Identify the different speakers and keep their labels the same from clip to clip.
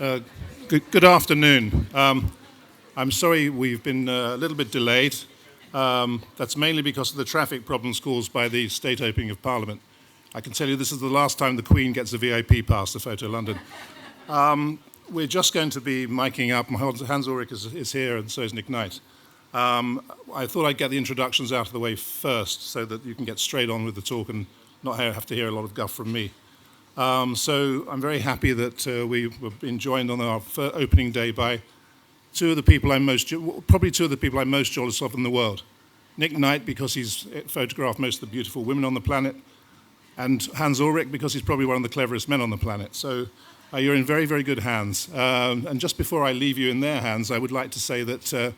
Speaker 1: Uh, good afternoon. I'm sorry we've been a little bit delayed. That's mainly because of the traffic problems caused by the state opening of Parliament. I can tell you this is the last time the Queen gets a VIP pass to Photo London. We're just going to be miking up. Hans Ulrich is here, and so is Nick Knight. I thought I'd get the introductions out of the way first so that you can get straight on with the talk and not have to hear a lot of guff from me. So I'm very happy that we've been joined on our opening day by two of the people probably two of the people I'm most jealous of in the world. Nick Knight, because he's photographed most of the beautiful women on the planet, and Hans Ulrich, because he's probably one of the cleverest men on the planet. So you're in very, very good hands. And just before I leave you in their hands, I would like to say that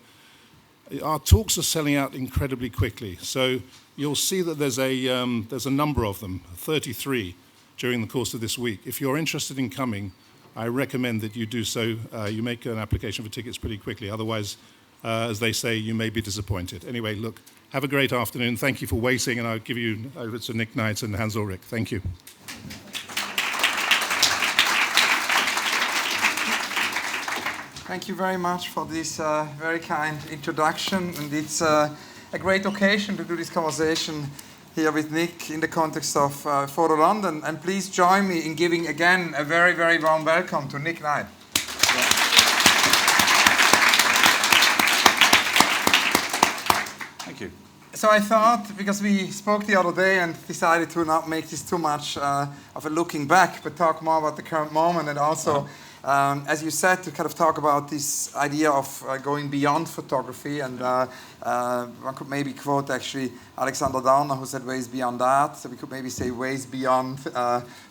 Speaker 1: our talks are selling out incredibly quickly. So you'll see that there's a number of them, 33, during the course of this week. If you're interested in coming, I recommend that you do so. You make an application for tickets pretty quickly. Otherwise, as they say, you may be disappointed. Anyway, look, have a great afternoon. Thank you for waiting, and I'll give you over to Nick Knight and Hans Ulrich. Thank you.
Speaker 2: Thank you very much for this very kind introduction, and it's a great occasion to do this conversation here with Nick in the context of Photo London. And please join me in giving again a very, very warm welcome to Nick Knight.
Speaker 3: Thank you.
Speaker 2: So I thought, because we spoke the other day and decided to not make this too much of a looking back, but talk more about the current moment, and also, as you said, to kind of talk about this idea of going beyond photography. And one could maybe quote actually Alexander Downer, who said ways beyond art. So we could maybe say ways beyond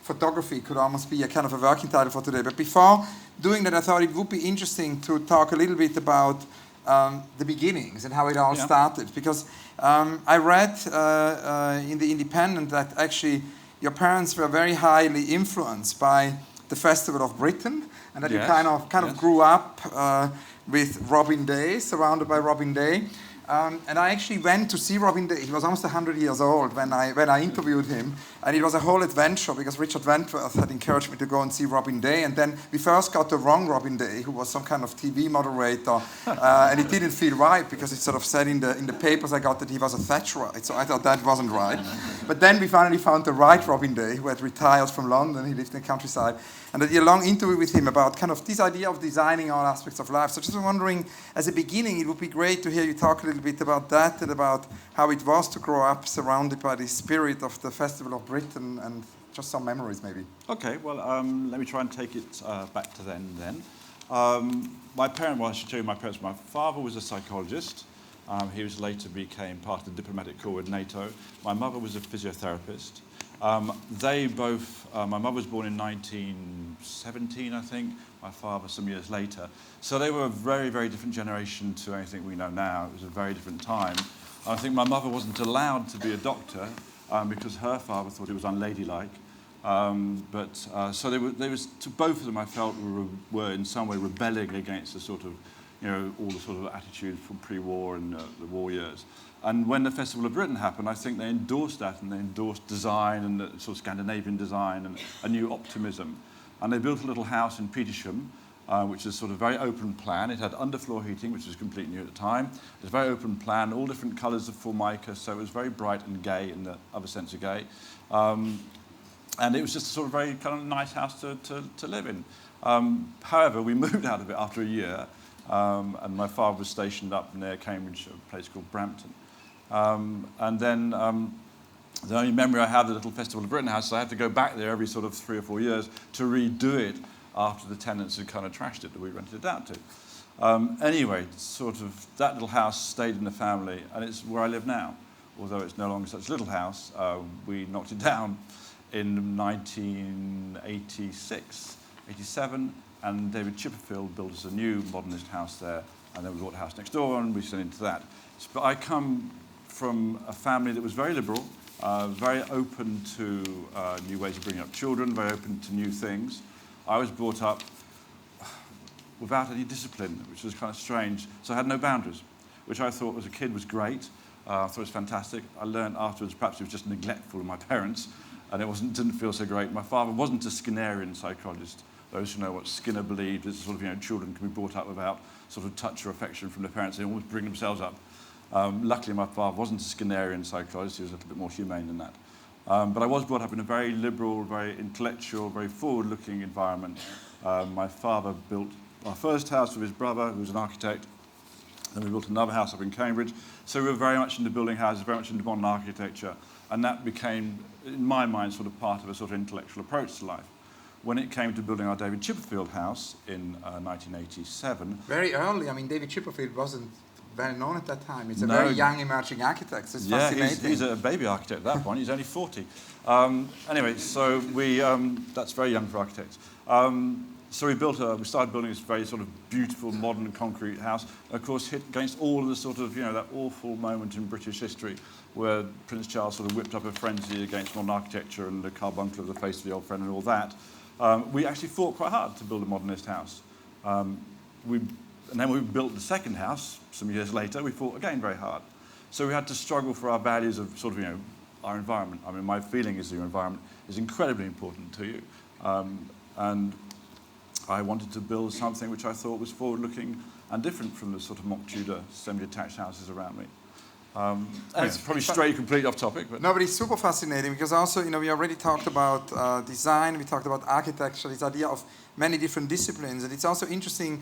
Speaker 2: photography could almost be a kind of a working title for today. But before doing that, I thought it would be interesting to talk a little bit about the beginnings and how it all started. Because I read in The Independent that actually your parents were very highly influenced by the Festival of Britain, and that you kind of grew up with Robin Day, surrounded by Robin Day. And I actually went to see Robin Day. He was almost 100 years old when I interviewed him. And it was a whole adventure because Richard Wentworth had encouraged me to go and see Robin Day. And then we first got the wrong Robin Day, who was some kind of TV moderator. And it didn't feel right because it sort of said in the papers I got that he was a Thatcherite. So I thought that wasn't right. But then we finally found the right Robin Day, who had retired from London. He lived in the countryside. And I did a long interview with him about kind of this idea of designing all aspects of life. So just wondering, as a beginning, it would be great to hear you talk a little bit about that and about how it was to grow up surrounded by the spirit of the Festival of Britain and just some memories maybe.
Speaker 3: Okay, well, let me try and take it back to then. My parents, well, I should show you my parents. My father was a psychologist. He later became part of the diplomatic corps with NATO. My mother was a physiotherapist. They both, my mother was born in 1917, I think, my father some years later. So they were a very, very different generation to anything we know now. It was a very different time. I think my mother wasn't allowed to be a doctor because her father thought it was unladylike. So both of them, I felt, were in some way rebelling against the sort of, all the sort of attitudes from pre-war and the war years. And when the Festival of Britain happened, I think they endorsed that, and they endorsed design and the sort of Scandinavian design and a new optimism. And they built a little house in Petersham, which is sort of very open plan. It had underfloor heating, which was completely new at the time. It was a very open plan, all different colours of Formica, so it was very bright and gay in the other sense of gay. And it was just a sort of very kind of nice house to live in. However, we moved out of it after a year, and my father was stationed up near Cambridge, a place called Brampton. And then the only memory I have of the little Festival of Britain house is I had to go back there every sort of 3 or 4 years to redo it after the tenants had kind of trashed it that we rented it out to. Anyway, sort of that little house stayed in the family, and it's where I live now. Although it's no longer such a little house, we knocked it down in 1986, 87, and David Chipperfield built us a new modernist house there, and then we bought a house next door, and we went into that. But I come from a family that was very liberal, very open to new ways of bringing up children, very open to new things. I was brought up without any discipline, which was kind of strange. So I had no boundaries, which I thought as a kid was great. I thought it was fantastic. I learned afterwards perhaps it was just neglectful of my parents, and it didn't feel so great. My father wasn't a Skinnerian psychologist, those who know what Skinner believed is sort of, children can be brought up without sort of touch or affection from their parents. They always bring themselves up. Luckily, my father wasn't a Skinnerian psychologist. He was a little bit more humane than that. But I was brought up in a very liberal, very intellectual, very forward-looking environment. My father built our first house with his brother, who was an architect. Then we built another house up in Cambridge. So we were very much into building houses, very much into modern architecture. And that became, in my mind, sort of part of a sort of intellectual approach to life. When it came to building our David Chipperfield house in 1987...
Speaker 2: Very early. I mean, David Chipperfield wasn't very known at that time. It's a
Speaker 3: No.
Speaker 2: very young emerging architect. So it's fascinating.
Speaker 3: He's a baby architect at that point. He's only 40. Anyway, so that's very young for architects. So we started building this very sort of beautiful, modern concrete house. Of course, hit against all of the sort of, that awful moment in British history where Prince Charles sort of whipped up a frenzy against modern architecture and the carbuncle of the face of the old friend and all that. We actually fought quite hard to build a modernist house. And then when we built the second house, some years later, we fought again very hard. So we had to struggle for our values of sort of, our environment. I mean, my feeling is your environment is incredibly important to you. And I wanted to build something which I thought was forward-looking and different from the sort of mock Tudor semi-detached houses around me. It's probably straight completely off topic. But
Speaker 2: no, but it's super fascinating because also, we already talked about design, we talked about architecture, this idea of many different disciplines. And it's also interesting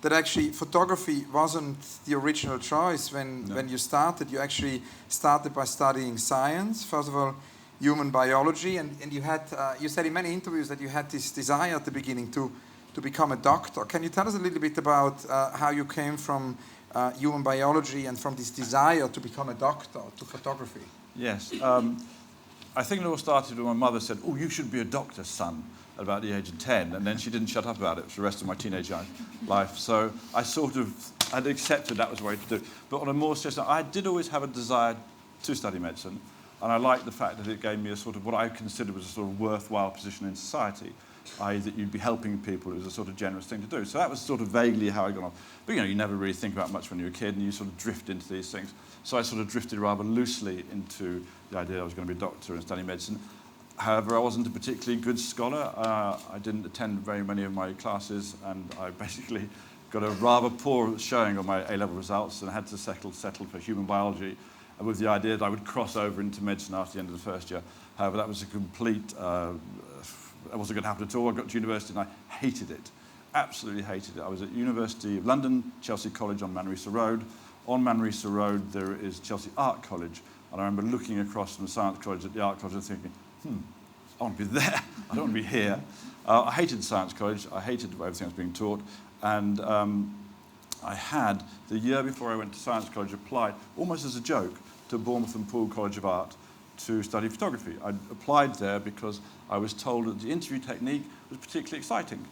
Speaker 2: that actually photography wasn't the original choice when you started. You actually started by studying science, first of all, human biology, and you had, you said in many interviews that you had this desire at the beginning to become a doctor. Can you tell us a little bit about how you came from human biology and from this desire to become a doctor to photography?
Speaker 3: Yes. I think it all started when my mother said, "Oh, you should be a doctor, son," at about the age of 10. And then she didn't shut up about it for the rest of my teenage life. So I sort of had accepted that was the way to do it. But on a more serious note, I did always have a desire to study medicine. And I liked the fact that it gave me a sort of what I considered was a sort of worthwhile position in society, i.e. that you'd be helping people. It was a sort of generous thing to do. So that was sort of vaguely how I got on. But, you never really think about much when you're a kid, and you sort of drift into these things. So I sort of drifted rather loosely into the idea I was going to be a doctor and study medicine. However, I wasn't a particularly good scholar. I didn't attend very many of my classes, and I basically got a rather poor showing on my A-level results and had to settle for human biology with the idea that I would cross over into medicine after the end of the first year. However, that was a complete... It wasn't going to happen at all. I got to university and I hated it. Absolutely hated it. I was at University of London, Chelsea College on Manresa Road. On Manresa Road, there is Chelsea Art College. And I remember looking across from the Science College at the Art College and thinking, I want to be there. I don't want to be here. I hated the Science College. I hated everything I was being taught. And I had, the year before I went to Science College, applied, almost as a joke, to Bournemouth and Poole College of Art to study photography. I applied there because I was told that the interview technique was particularly exciting,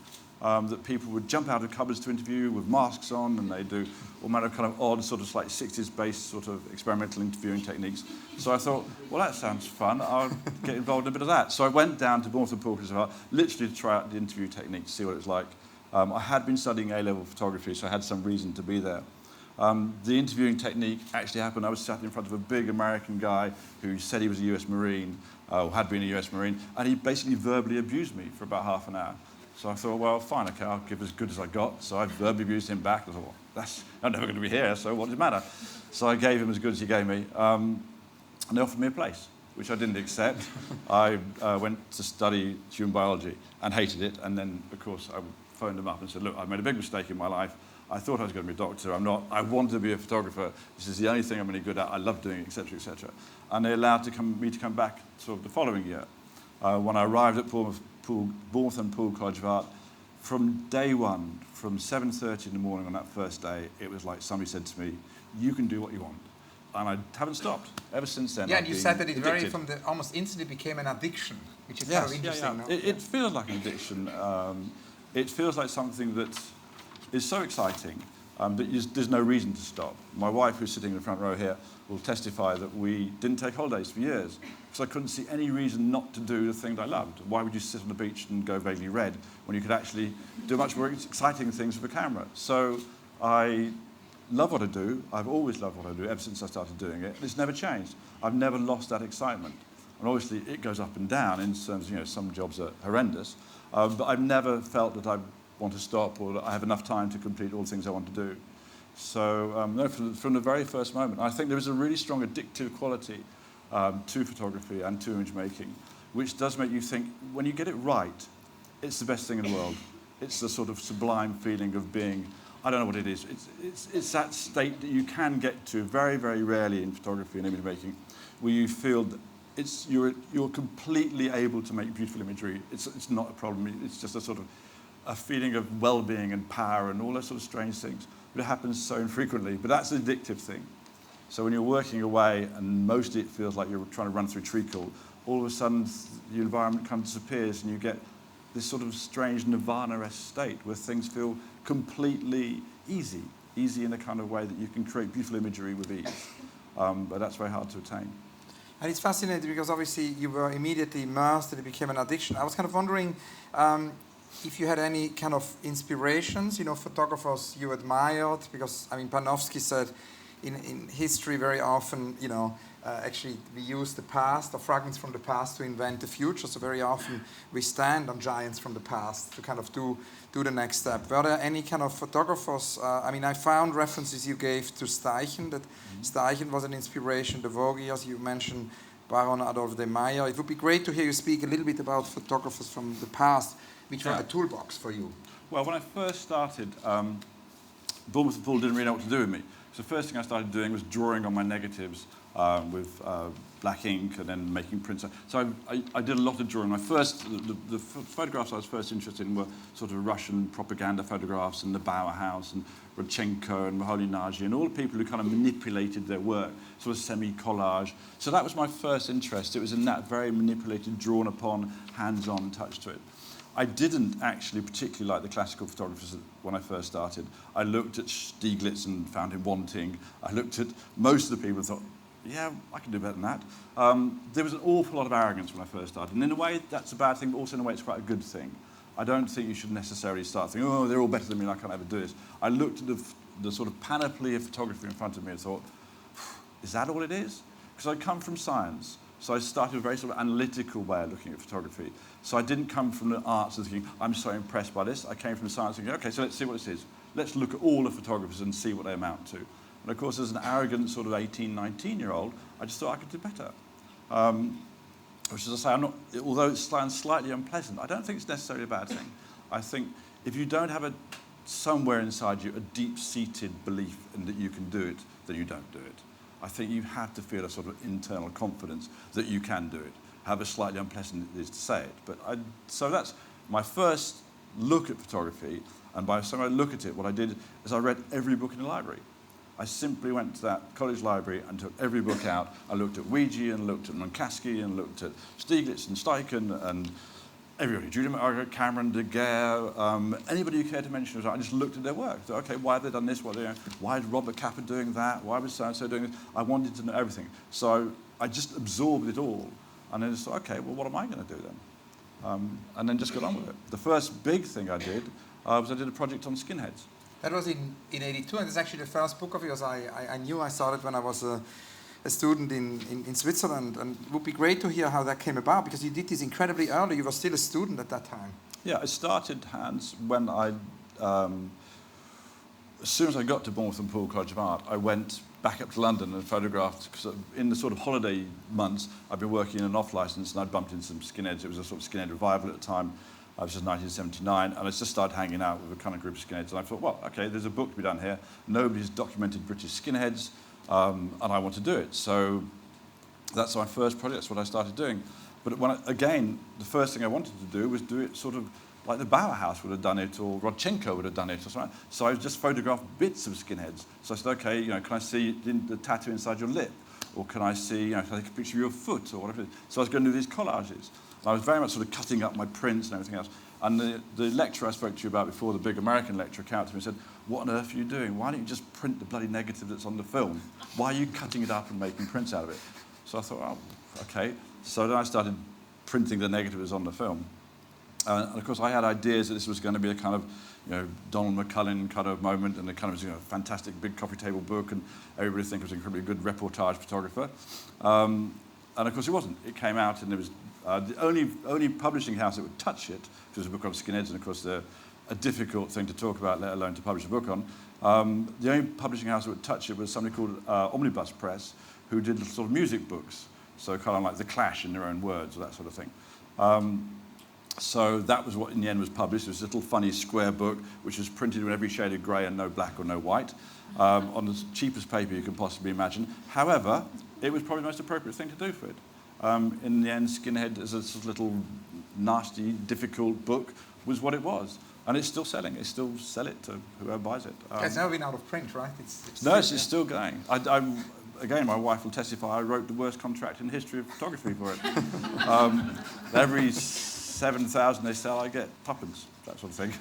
Speaker 3: that people would jump out of cupboards to interview with masks on, and they do all manner of kind of odd sort of like 60s-based sort of experimental interviewing techniques. So I thought, well, that sounds fun. I'll get involved in a bit of that. So I went down to Bournemouth and Poole College of Art, literally to try out the interview technique to see what it was like. I had been studying A-level photography, so I had some reason to be there. The interviewing technique actually happened. I was sat in front of a big American guy who said he was a US Marine, or had been a US Marine, and he basically verbally abused me for about half an hour. So I thought, well, fine, okay, I'll give as good as I got. So I verbally abused him back. I thought, well, I'm never going to be here, so what does it matter? So I gave him as good as he gave me, and they offered me a place, which I didn't accept. I went to study human biology and hated it, and then, of course, I phoned them up and said, look, I've made a big mistake in my life. I thought I was going to be a doctor. I'm not. I wanted to be a photographer. This is the only thing I'm really good at. I love doing it, etc., etc. And they allowed me to come back sort of the following year. When I arrived at Bournemouth and Poole College of Art, from day one, from 7:30 in the morning on that first day, it was like somebody said to me, you can do what you want. And I haven't stopped ever since then.
Speaker 2: Yeah, and you said that it
Speaker 3: addicted.
Speaker 2: very from the almost instantly became an addiction, which is kind of interesting.
Speaker 3: Yeah. It feels like an addiction. It feels like something that is so exciting that there's no reason to stop. My wife, who's sitting in the front row here, will testify that we didn't take holidays for years because I couldn't see any reason not to do the thing that I loved. Why would you sit on the beach and go vaguely red when you could actually do much more exciting things with a camera? So I love what I do. I've always loved what I do ever since I started doing it. It's never changed. I've never lost that excitement. And obviously it goes up and down in terms of, some jobs are horrendous. But I've never felt that I want to stop or that I have enough time to complete all the things I want to do. So no, from the very first moment, I think there is a really strong addictive quality to photography and to image making, which does make you think, when you get it right, it's the best thing in the world. It's the sort of sublime feeling of being, I don't know what it is. It's that state that you can get to very, very rarely in photography and image making, where you feel that you're completely able to make beautiful imagery. It's not a problem. It's just a sort of a feeling of well-being and power and all those sort of strange things. But it happens so infrequently. But that's the addictive thing. So when you're working away and mostly it feels like you're trying to run through treacle, all of a sudden the environment kind of disappears and you get this sort of strange nirvana-esque state where things feel completely easy in a kind of way that you can create beautiful imagery with ease. But that's very hard to attain.
Speaker 2: And it's fascinating because obviously you were immediately immersed and it became an addiction. I was kind of wondering if you had any kind of inspirations, photographers you admired, because, I mean, Panofsky said in history very often, actually we use the past or fragments from the past to invent the future. So very often we stand on giants from the past to kind of do the next step. Were there any kind of photographers? I found references you gave to Steichen, that Steichen was an inspiration, the Vogiers, you mentioned Baron Adolf de Meyer. It would be great to hear you speak a little bit about photographers from the past, which were a toolbox for you.
Speaker 3: Well, when I first started, Bournemouth and Paul didn't really know what to do with me. So the first thing I started doing was drawing on my negatives with black ink and then making prints. So I did a lot of drawing. The photographs I was first interested in were sort of Russian propaganda photographs and the Bauhaus and Rodchenko and Moholy Nagy and all the people who kind of manipulated their work, sort of semi-collage. So that was my first interest. It was in that very manipulated, drawn upon, hands-on touch to it. I didn't actually particularly like the classical photographers when I first started. I looked at Stieglitz and found him wanting. I looked at most of the people and thought, yeah, I can do better than that. There was an awful lot of arrogance when I first started. And in a way, that's a bad thing, but also in a way, it's quite a good thing. I don't think you should necessarily start thinking, oh, they're all better than me and I can't ever do this. I looked at the sort of panoply of photography in front of me and thought, is that all it is? Because I come from science. So I started a very sort of analytical way of looking at photography. So I didn't come from the arts and thinking, I'm so impressed by this. I came from the science thinking, okay, so let's see what this is. Let's look at all the photographers and see what they amount to. And of course, as an arrogant sort of 18, 19-year-old, I just thought I could do better. Which, as I say, although it sounds slightly unpleasant, I don't think it's necessarily a bad thing. I think if you don't have somewhere inside you a deep-seated belief in that you can do it, then you don't do it. I think you have to feel a sort of internal confidence that you can do it. However slightly unpleasant it is to say it. So that's my first look at photography, and by the time I look at it, what I did is I read every book in the library. I simply went to that college library and took every book out. I looked at Ouija and looked at Munkaski and looked at Stieglitz and Steichen and everybody, Julia Margaret, Cameron, Daguerre, anybody you care to mention. I just looked at their work. So, okay, why have they done this? Why is Robert Capa doing that? Why was so-and-so doing this? I wanted to know everything. So I just absorbed it all. And then just thought, okay, well, what am I going to do then? And then just got on with it. The first big thing I did was I did a project on skinheads.
Speaker 2: That was in 82, and it's actually the first book of yours. I knew I saw it when I was a student in Switzerland, and it would be great to hear how that came about, because you did this incredibly early. You were still a student at that time.
Speaker 3: Yeah, I started, Hans, when as soon as I got to Bournemouth and Poole College of Art, I went back up to London and photographed, because in the sort of holiday months, I'd been working in an off-licence and I'd bumped into some skinheads. It was a sort of skinhead revival at the time. It was just 1979, and I just started hanging out with a kind of group of skinheads, and I thought, well, okay, there's a book to be done here. Nobody's documented British skinheads, and I want to do it. So that's my first project. That's what I started doing. But again, the first thing I wanted to do was do it sort of like the Bauhaus would have done it, or Rodchenko would have done it, or something. So I just photographed bits of skinheads. So I said, okay, can I see the tattoo inside your lip? Or can I see, can I take a picture of your foot, or whatever? So I was going to do these collages. I was very much sort of cutting up my prints and everything else. And the lecturer I spoke to you about before, the big American lecturer, came out to me and said, what on earth are you doing? Why don't you just print the bloody negative that's on the film? Why are you cutting it up and making prints out of it? So I thought, oh, okay. So then I started printing the negative that's on the film. And of course, I had ideas that this was going to be a kind of, Donald McCullin kind of moment, and a kind of fantastic big coffee table book, and everybody think it was an incredibly good reportage photographer. And of course, it wasn't. It came out, and it was The only publishing house that would touch it, which was a book on skinheads, and of course they're a difficult thing to talk about, let alone to publish a book on. The only publishing house that would touch it was somebody called Omnibus Press, who did sort of music books, so kind of like The Clash in their own words, or that sort of thing. So that was what in the end was published. It was a little funny square book, which was printed in every shade of grey and no black or no white, on the cheapest paper you can possibly imagine. However, it was probably the most appropriate thing to do for it. In the end, Skinhead, as a sort of little nasty, difficult book, was what it was. And it's still selling. They still sell it to whoever buys it.
Speaker 2: It's never been out of print, right?
Speaker 3: It's still going. Again, my wife will testify, I wrote the worst contract in the history of photography for it. Every 7,000 they sell, I get tuppence, that sort of thing.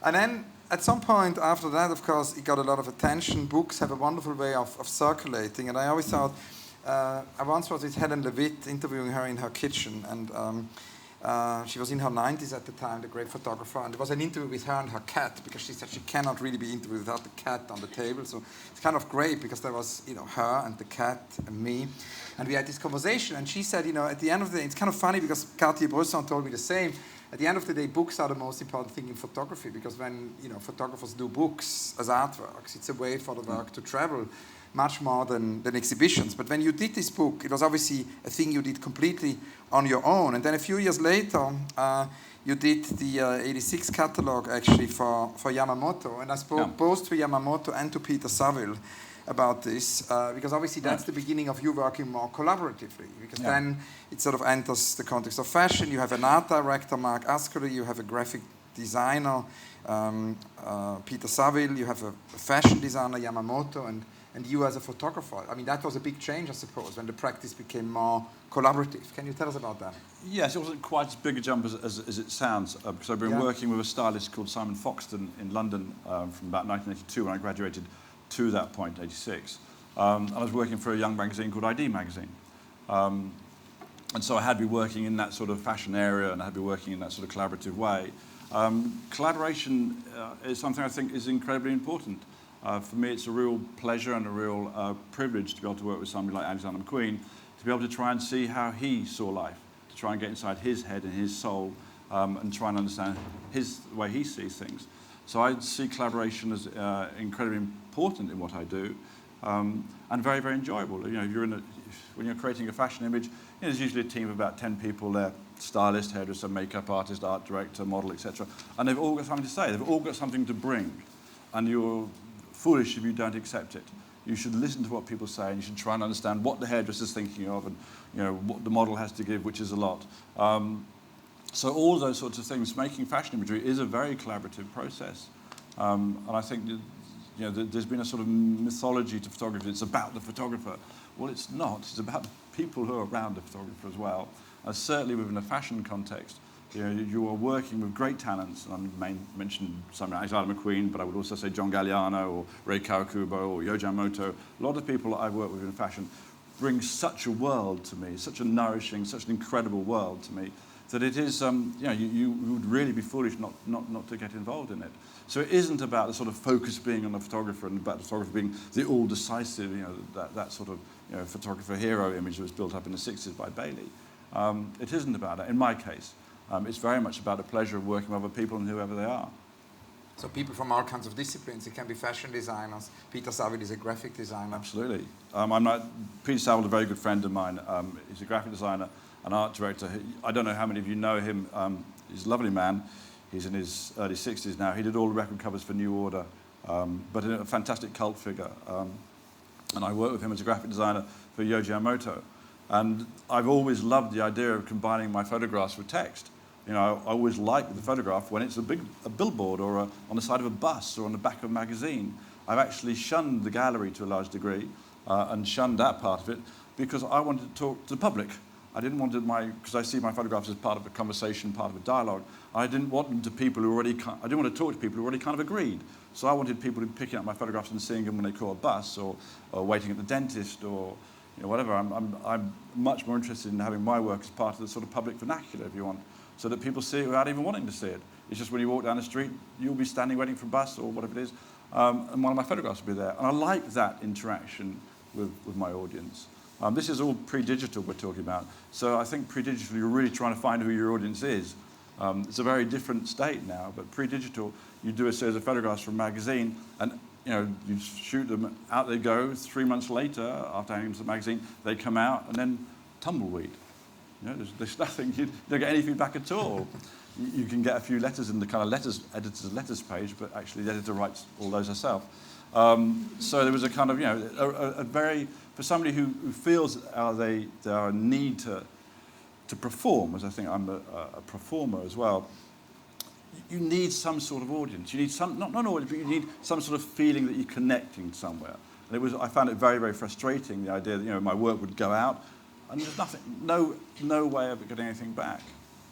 Speaker 2: And then at some point after that, of course, it got a lot of attention. Books have a wonderful way of circulating. And I always thought, I once was with Helen Levitt interviewing her in her kitchen. And she was in her 90s at the time, the great photographer. And there was an interview with her and her cat, because she said she cannot really be interviewed without the cat on the table. So it's kind of great, because there was, her and the cat and me. And we had this conversation, and she said, at the end of the day, it's kind of funny, because Cartier-Bresson told me the same. At the end of the day, books are the most important thing in photography, because when, photographers do books as artworks, it's a way for the work to travel much more than exhibitions. But when you did this book, it was obviously a thing you did completely on your own. And then a few years later, you did the 86 catalogue, actually, for Yamamoto. And I spoke both to Yamamoto and to Peter Saville about this, because obviously that's the beginning of you working more collaboratively, because then it sort of enters the context of fashion. You have an art director, Mark Askery, you have a graphic designer, Peter Saville, you have a fashion designer, Yamamoto, and you as a photographer. I mean, that was a big change, I suppose, when the practice became more collaborative. Can you tell us about that?
Speaker 3: Yes, it wasn't quite as big a jump as it sounds, because I've been working with a stylist called Simon Foxton in London from about 1982 when I graduated to that point, 86. I was working for a young magazine called ID Magazine. And so I had to be working in that sort of fashion area, and I had to be working in that sort of collaborative way. Collaboration is something I think is incredibly important. For me, it's a real pleasure and a real privilege to be able to work with somebody like Alexander McQueen, to be able to try and see how he saw life, to try and get inside his head and his soul, and try and understand the way he sees things. So I see collaboration as incredibly important in what I do, and very, very enjoyable. When you're creating a fashion image, there's usually a team of about 10 people there: stylist, hairdresser, makeup artist, art director, model, etc. And they've all got something to say. They've all got something to bring, and you're foolish if you don't accept it. You should listen to what people say, and you should try and understand what the hairdresser's thinking of, and what the model has to give, which is a lot. So all those sorts of things, making fashion imagery is a very collaborative process. And I think there's been a sort of mythology to photography. It's about the photographer. Well, it's not. It's about the people who are around the photographer as well. Certainly within a fashion context, you are working with great talents. And I mentioned someone like Alexander McQueen, but I would also say John Galliano or Ray Kawakubo or Yohji Yamamoto. A lot of people that I've worked with in fashion bring such a world to me, such a nourishing, such an incredible world to me, that it is, you would really be foolish not to get involved in it. So it isn't about the sort of focus being on the photographer and about the photographer being the all-decisive, that sort of photographer hero image that was built up in the 60s by Bailey. It isn't about that, in my case. It's very much about the pleasure of working with other people and whoever they are.
Speaker 2: So people from all kinds of disciplines. It can be fashion designers. Peter Saville is a graphic designer.
Speaker 3: Absolutely. Peter Saville is a very good friend of mine. He's a graphic designer, an art director. I don't know how many of you know him. He's a lovely man. He's in his early 60s now. He did all the record covers for New Order, but a fantastic cult figure. And I worked with him as a graphic designer for Yohji Yamamoto. And I've always loved the idea of combining my photographs with text. I always like the photograph when it's a billboard or on the side of a bus or on the back of a magazine. I've actually shunned the gallery to a large degree and shunned that part of it because I wanted to talk to the public. I didn't want because I see my photographs as part of a conversation, part of a dialogue. I didn't want them to people who already, I didn't want to talk to people who already kind of agreed. So I wanted people to be picking up my photographs and seeing them when they caught a bus or waiting at the dentist or whatever. I'm much more interested in having my work as part of the sort of public vernacular, if you want, so that people see it without even wanting to see it. It's just when you walk down the street, you'll be standing waiting for a bus or whatever it is, and one of my photographs will be there. And I like that interaction with my audience. This is all pre-digital we're talking about. So I think pre-digital, you're really trying to find who your audience is. It's a very different state now, but pre-digital, you do a series of photographs from a magazine, and you shoot them, out they go. 3 months later, after hanging them to the magazine, they come out, and then tumbleweed. There's nothing, you don't get any feedback at all. You can get a few letters in the kind of editor's letters page, but actually the editor writes all those herself. So there was a kind of, a very, for somebody who feels they are a need to perform, as I think I'm a performer as well, you need some sort of audience. You need some, not an audience, but you need some sort of feeling that you're connecting somewhere. And I found it very, very frustrating, the idea that my work would go out and there's no way of getting anything back.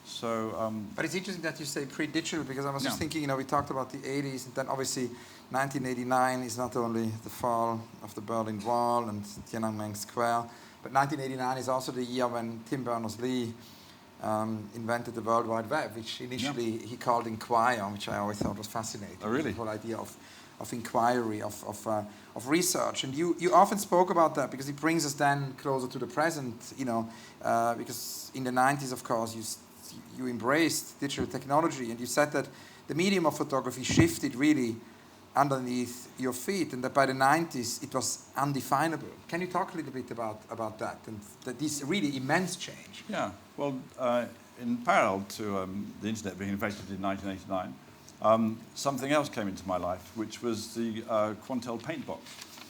Speaker 3: So,
Speaker 2: but it's interesting that you say pre-digital, because I was just thinking, we talked about the 80s, and then obviously 1989 is not only the fall of the Berlin Wall and Tiananmen Square, but 1989 is also the year when Tim Berners-Lee invented the World Wide Web, which initially he called Inquire, which I always thought was fascinating.
Speaker 3: Oh, really?
Speaker 2: The whole idea of inquiry, of research. And you often spoke about that because it brings us then closer to the present, because in the 90s, of course, you embraced digital technology, and you said that the medium of photography shifted really underneath your feet, and that by the 90s it was undefinable. Can you talk a little bit about that, and this really immense change?
Speaker 3: Yeah, well, in parallel to the internet being invented in 1989, something else came into my life, which was the Quantel paint box,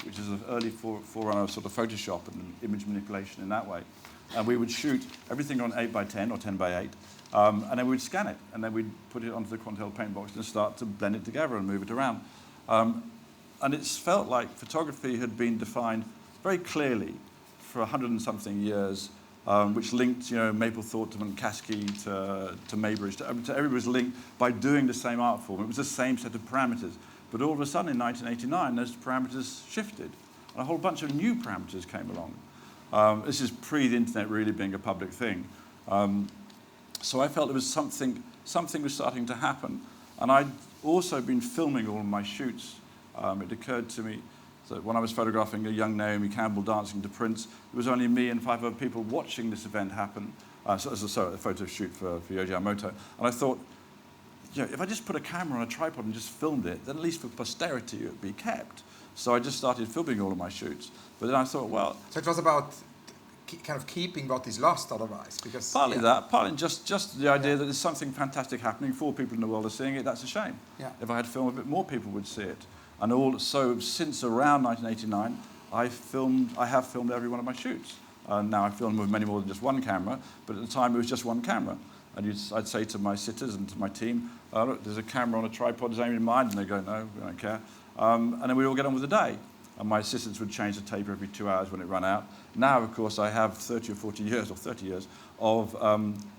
Speaker 3: which is an early forerunner of sort of Photoshop and image manipulation in that way. And we would shoot everything on 8x10 or 10x8, and then we'd scan it, and then we'd put it onto the Quantel paint box and start to blend it together and move it around. And it's felt like photography had been defined very clearly for 100 and something years, which linked, Mapplethorpe to Munkaski to Maybury, to everybody was linked by doing the same art form. It was the same set of parameters. But all of a sudden in 1989, those parameters shifted, and a whole bunch of new parameters came along. This is pre the internet really being a public thing. So I felt there was something was starting to happen. And I'd also been filming all of my shoots. It occurred to me that when I was photographing a young Naomi Campbell dancing to Prince, there was only me and 5 other people watching this event happen. A photo shoot for Yohji Yamamoto. And I thought, if I just put a camera on a tripod and just filmed it, then at least for posterity it would be kept. So I just started filming all of my shoots. But then I thought, well...
Speaker 2: So it was about kind of keeping what is lost otherwise, because...
Speaker 3: Partly that, partly just the idea that there's something fantastic happening, 4 people in the world are seeing it, that's a shame.
Speaker 2: Yeah.
Speaker 3: If I had filmed a bit more, people would see it. And so since around 1989, I have filmed every one of my shoots. Now I film with many more than just one camera, but at the time it was just one camera. And I'd say to my sitters and to my team, look, there's a camera on a tripod, is aiming in mind? And they go, no, we don't care. And then we'd all get on with the day. And my assistants would change the tape every 2 hours when it ran out. Now, of course, I have 30 or 40 years, or 30 years, of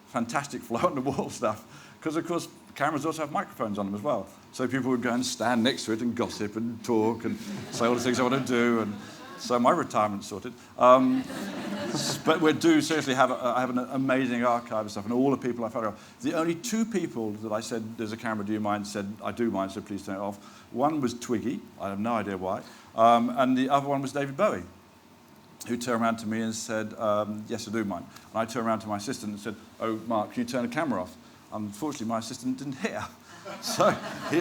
Speaker 3: fantastic fly-on-the-wall stuff. Because, of course, cameras also have microphones on them as well. So people would go and stand next to it and gossip and talk and say all the things I want to do. And so my retirement's sorted. But we do seriously have I have an amazing archive of stuff, and all the people I photographed. The only 2 people that I said, there's a camera, do you mind, said, I do mind, so please turn it off. One was Twiggy, I have no idea why, and the other one was David Bowie, who turned around to me and said, yes, I do mind. And I turned around to my assistant and said, oh, Mark, can you turn the camera off? Unfortunately, my assistant didn't hear. So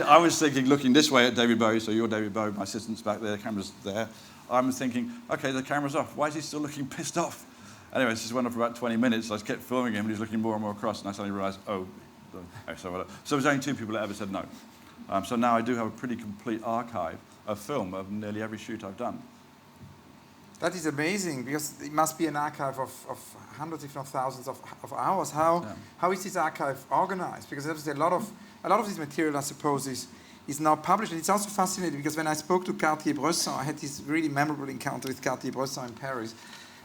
Speaker 3: I was thinking, looking this way at David Bowie, so you're David Bowie, my assistant's back there, the camera's there. I'm thinking, okay, the camera's off. Why is he still looking pissed off? Anyway, this went on for about 20 minutes. I just kept filming him, and he was looking more and more across, and I suddenly realized, so there was only 2 people that ever said no. So now I do have a pretty complete archive of film of nearly every shoot I've done.
Speaker 2: That is amazing, because it must be an archive of hundreds, if not thousands, of hours. How is this archive organized? Because obviously a lot of this material, I suppose, is now published. And it's also fascinating, because when I spoke to Cartier-Bresson, I had this really memorable encounter with Cartier-Bresson in Paris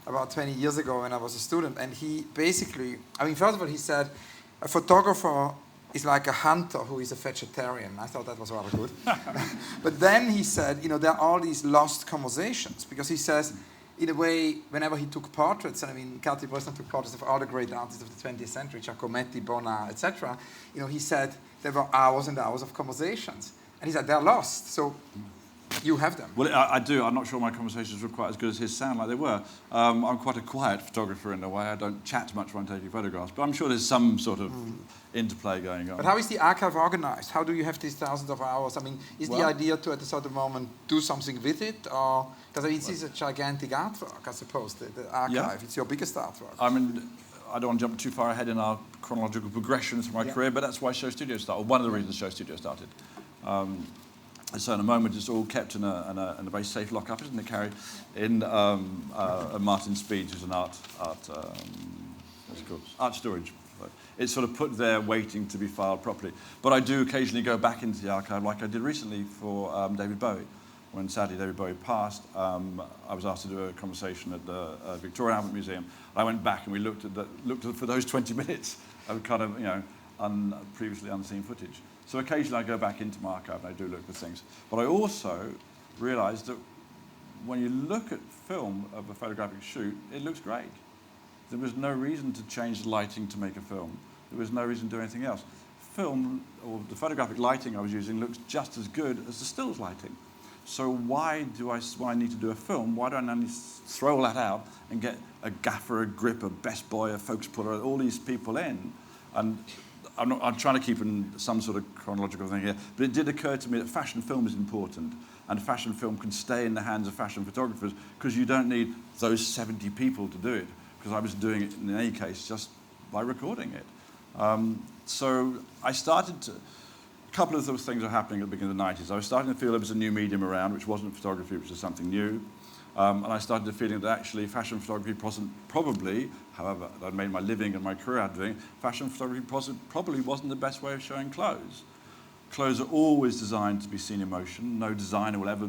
Speaker 2: about 20 years ago when I was a student. And he basically, first of all, he said, a photographer is like a hunter who is a vegetarian. I thought that was rather good. But then he said, there are all these lost conversations, because he says, in a way, whenever he took portraits, and Cartier-Bresson took portraits of all the great artists of the 20th century, Giacometti, Bonnard, etc., he said there were hours and hours of conversations. And he said, they're lost. So You have them.
Speaker 3: Well, I do. I'm not sure my conversations were quite as good as his sound like they were. I'm quite a quiet photographer in a way. I don't chat much when taking photographs, but I'm sure there's some sort of interplay going on.
Speaker 2: But how is the archive organized? How do you have these thousands of hours? I mean, is the idea to, at a certain moment, do something with it? Or because it is a gigantic artwork, I suppose, the archive. Yeah. It's your biggest artwork.
Speaker 3: I mean, I don't want to jump too far ahead in our chronological progression through my career, but that's why Show Studio started, or one of the reasons Show Studio started. So in a moment, it's all kept in a very safe lockup, isn't it, Carrie? In Martin Speed's, who's an art storage. It's sort of put there waiting to be filed properly. But I do occasionally go back into the archive, like I did recently for David Bowie. When sadly David Bowie passed, I was asked to do a conversation at the Victoria Albert Museum. I went back and we looked for those 20 minutes of kind of, previously unseen footage. So occasionally I go back into my archive and I do look for things. But I also realised that when you look at film of a photographic shoot, it looks great. There was no reason to change the lighting to make a film. There was no reason to do anything else. Film, or the photographic lighting I was using, looks just as good as the stills lighting. So why I need to do a film? Why don't I only throw all that out and get a gaffer, a grip, a best boy, a focus puller, all these people in? And I'm trying to keep in some sort of chronological thing here, but it did occur to me that fashion film is important, and fashion film can stay in the hands of fashion photographers because you don't need those 70 people to do it, because I was doing it in any case just by recording it. So I started to, a couple of those things were happening at the beginning of the 90s. I was starting to feel there was a new medium around, which wasn't photography, which was something new. And I started to feeling that actually fashion photography probably, however I'd made my living and my career out of doing, fashion photography probably wasn't the best way of showing clothes. Clothes are always designed to be seen in motion. No designer will ever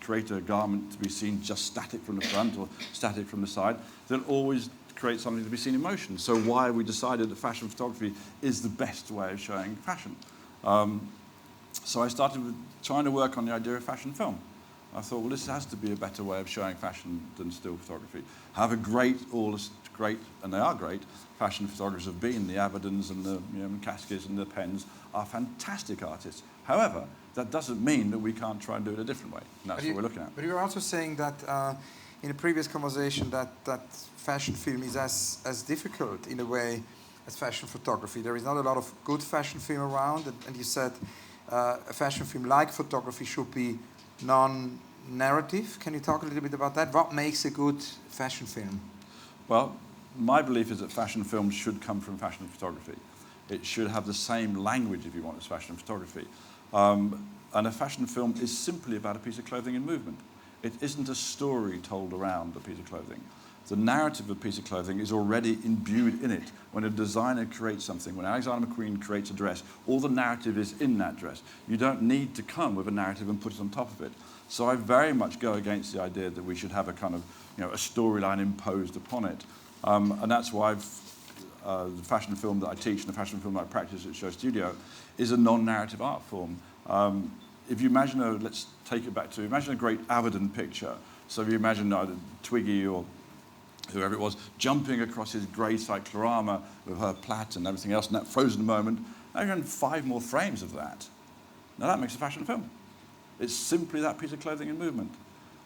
Speaker 3: create a garment to be seen just static from the front or static from the side. They'll always create something to be seen in motion. So why we decided that fashion photography is the best way of showing fashion. So I started trying to work on the idea of fashion film. I thought, well, this has to be a better way of showing fashion than still photography. However great, and they are great, fashion photographers have been, the Aberdens and the Kaskis and the Penns are fantastic artists. However, that doesn't mean that we can't try and do it a different way. And that's what we're looking at.
Speaker 2: But you were also saying that in a previous conversation that fashion film is as difficult in a way as fashion photography. There is not a lot of good fashion film around, and you said a fashion film like photography should be non-narrative. Can you talk a little bit about that? What makes a good fashion film?
Speaker 3: Well, my belief is that fashion films should come from fashion photography. It should have the same language, if you want, as fashion photography. And a fashion film is simply about a piece of clothing in movement. It isn't a story told around a piece of clothing. The narrative of a piece of clothing is already imbued in it. When a designer creates something, when Alexander McQueen creates a dress, all the narrative is in that dress. You don't need to come with a narrative and put it on top of it. So I very much go against the idea that we should have a kind of, a storyline imposed upon it. And that's why the fashion film that I teach and the fashion film that I practice at Show Studio is a non-narrative art form. If you imagine let's take it back to, imagine a great Avedon picture. So if you imagine Twiggy or whoever it was, jumping across his grey cyclorama with her plait and everything else in that frozen moment. Now you're in 5 more frames of that. Now that makes a fashion film. It's simply that piece of clothing in movement.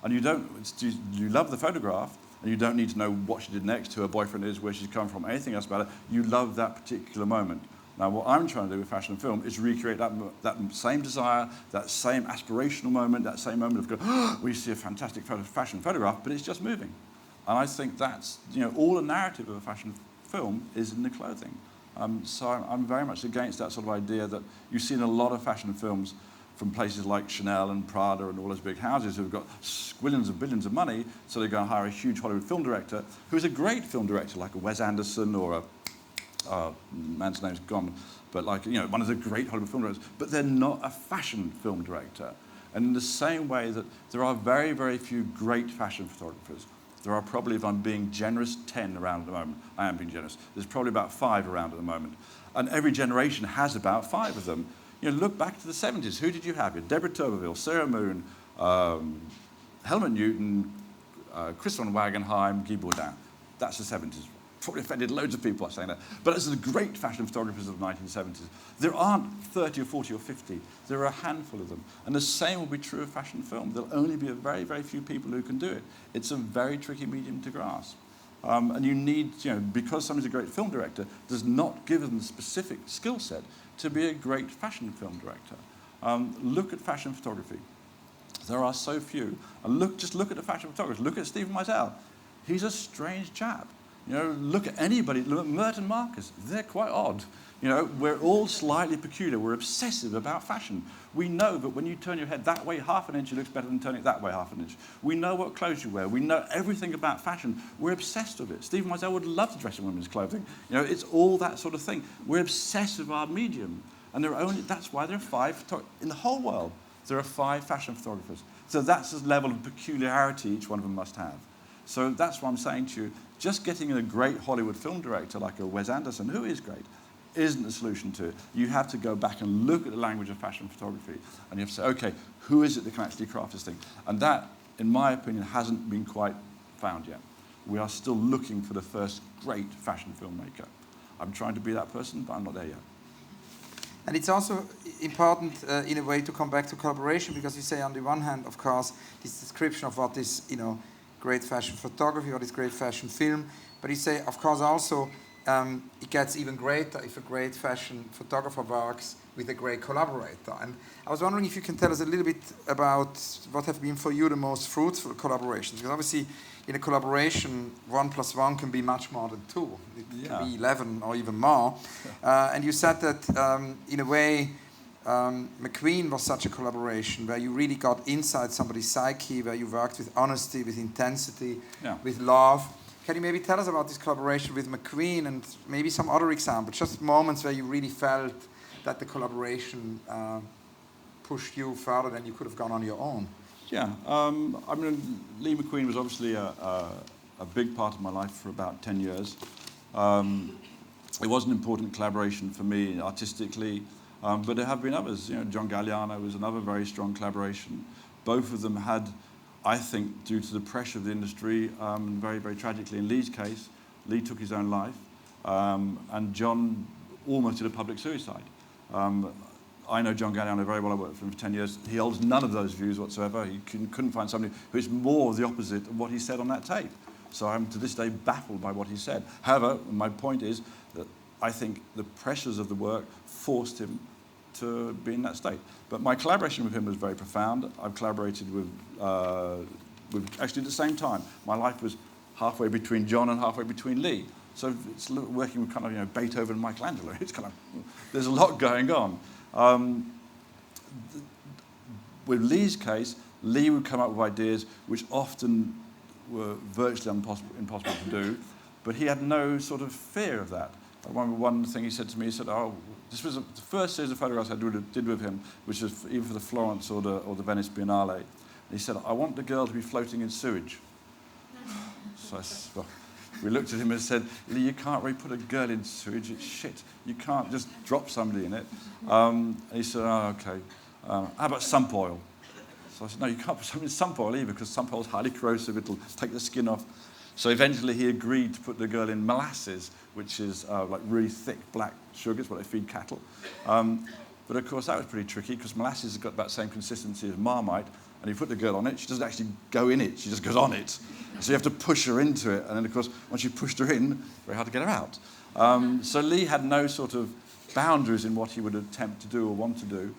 Speaker 3: And you love the photograph, and you don't need to know what she did next, who her boyfriend is, where she's come from, anything else about it. You love that particular moment. Now what I'm trying to do with fashion film is recreate that same desire, that same aspirational moment, that same moment of we see a fantastic fashion photograph, but it's just moving. And I think that's, all the narrative of a fashion film is in the clothing. So I'm very much against that sort of idea that you've seen a lot of fashion films from places like Chanel and Prada and all those big houses who've got squillions of billions of money, so they go and hire a huge Hollywood film director who's a great film director, like a Wes Anderson or man's name's gone, but like, one of the great Hollywood film directors, but they're not a fashion film director. And in the same way that there are very, very few great fashion photographers, there are probably, if I'm being generous, 10 around at the moment. I am being generous. There's probably about 5 around at the moment. And every generation has about 5 of them. Look back to the 70s. Who did you have? You had Deborah Turbeville, Sarah Moon, Helmut Newton, Chris von Wagenheim, Guy Bourdin. That's the 70s. probably offended loads of people by saying that. But as the great fashion photographers of the 1970s, there aren't 30 or 40 or 50. There are a handful of them. And the same will be true of fashion film. There'll only be a very, very few people who can do it. It's a very tricky medium to grasp. And you need, because somebody's a great film director, does not give them the specific skill set to be a great fashion film director. Look at fashion photography. There are so few. And just look at the fashion photographers. Look at Stephen Meisel. He's a strange chap. Look at anybody. Look at Merton Marcus. They're quite odd. We're all slightly peculiar. We're obsessive about fashion. We know that when you turn your head that way half an inch, it looks better than turning it that way half an inch. We know what clothes you wear. We know everything about fashion. We're obsessed with it. Stephen Meisel would love to dress in women's clothing. It's all that sort of thing. We're obsessed with our medium. And that's why there are 5, in the whole world, there are 5 fashion photographers. So that's the level of peculiarity each one of them must have. So that's what I'm saying to you. Just getting a great Hollywood film director like a Wes Anderson, who is great, isn't the solution to it. You have to go back and look at the language of fashion photography, and you have to say, okay, who is it that can actually craft this thing? And that, in my opinion, hasn't been quite found yet. We are still looking for the first great fashion filmmaker. I'm trying to be that person, but I'm not there yet.
Speaker 2: And it's also important, in a way, to come back to collaboration, because you say, on the one hand, of course, this description of what is, great fashion photography, what is great fashion film, but you say, of course, also, it gets even greater if a great fashion photographer works with a great collaborator. And I was wondering if you can tell us a little bit about what have been for you the most fruitful collaborations, because obviously, in a collaboration, 1 + 1 can be much more than 2. It can be 11 or even more. And you said that, in a way, McQueen was such a collaboration where you really got inside somebody's psyche, where you worked with honesty, with intensity, with love. Can you maybe tell us about this collaboration with McQueen and maybe some other examples, just moments where you really felt that the collaboration pushed you further than you could have gone on your own?
Speaker 3: Yeah, Lee McQueen was obviously a big part of my life for about 10 years. It was an important collaboration for me artistically, but there have been others. John Galliano was another very strong collaboration. Both of them had, I think, due to the pressure of the industry, very, very tragically in Lee's case, Lee took his own life, and John almost did a public suicide. I know John Galliano very well. I worked for him for 10 years. He holds none of those views whatsoever. He couldn't find somebody who is more of the opposite of what he said on that tape. So I'm to this day baffled by what he said. However, my point is that I think the pressures of the work forced him to be in that state. But my collaboration with him was very profound. I've collaborated with actually at the same time. My life was halfway between John and halfway between Lee. So it's working with kind of Beethoven and Michelangelo. It's kind of, there's a lot going on. With Lee's case, Lee would come up with ideas which often were virtually impossible to do, but he had no sort of fear of that. I remember one thing he said to me, he said, this was the first series of photographs I did with him, which was either for the Florence or the Venice Biennale. And he said, I want the girl to be floating in sewage. So we looked at him and said, Lee, you can't really put a girl in sewage, it's shit. You can't just drop somebody in it. And he said, okay. How about sump oil? So I said, no, you can't put something in sump oil either, because sump oil is highly corrosive, it'll take the skin off. So eventually he agreed to put the girl in molasses, which is like really thick black sugar, it's what they feed cattle. But of course that was pretty tricky, because molasses has got about the same consistency as Marmite, and you put the girl on it, she doesn't actually go in it, she just goes on it. So you have to push her into it, and then of course once you pushed her in, very hard to get her out. So Lee had no sort of boundaries in what he would attempt to do or want to do.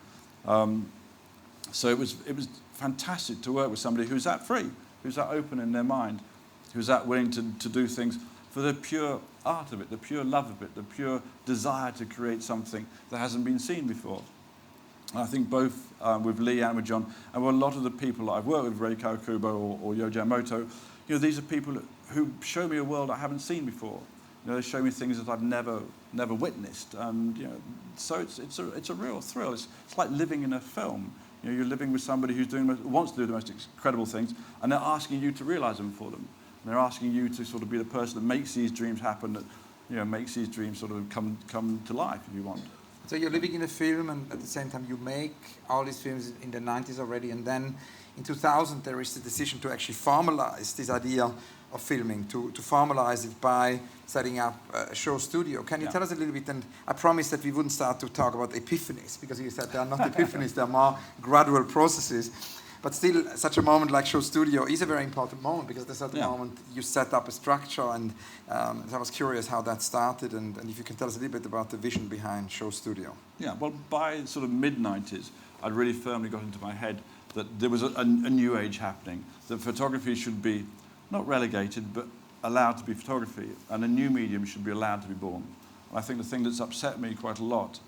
Speaker 3: So it was fantastic to work with somebody who's that free, who's that open in their mind, who's that willing to do things for the pure art of it, the pure love of it, the pure desire to create something that hasn't been seen before. And I think both with Lee and with John, and with a lot of the people that I've worked with, Ray Kawakubo or Yohji Yamamoto, these are people who show me a world I haven't seen before. They show me things that I've never witnessed, and so it's a real thrill. It's like living in a film. You're living with somebody who's wants to do the most incredible things, and they're asking you to realise them for them. And they're asking you to sort of be the person that makes these dreams happen, that makes these dreams sort of come to life, if you want.
Speaker 2: So you're living in a film, and at the same time you make all these films in the 90s already, and then in 2000 there is the decision to actually formalize this idea of filming, to formalize it by setting up a show studio. Can you tell us a little bit, and I promised that we wouldn't start to talk about epiphanies, because you said they are not epiphanies, they are more gradual processes. But still, such a moment like show studio is a very important moment, because at a certain moment you set up a structure, and I was curious how that started, and if you can tell us a little bit about the vision behind show studio.
Speaker 3: Yeah, well, by sort of mid-90s, I'd really firmly got into my head that there was a new age happening, that photography should be not relegated, but allowed to be photography, and a new medium should be allowed to be born. And I think the thing that's upset me quite a lot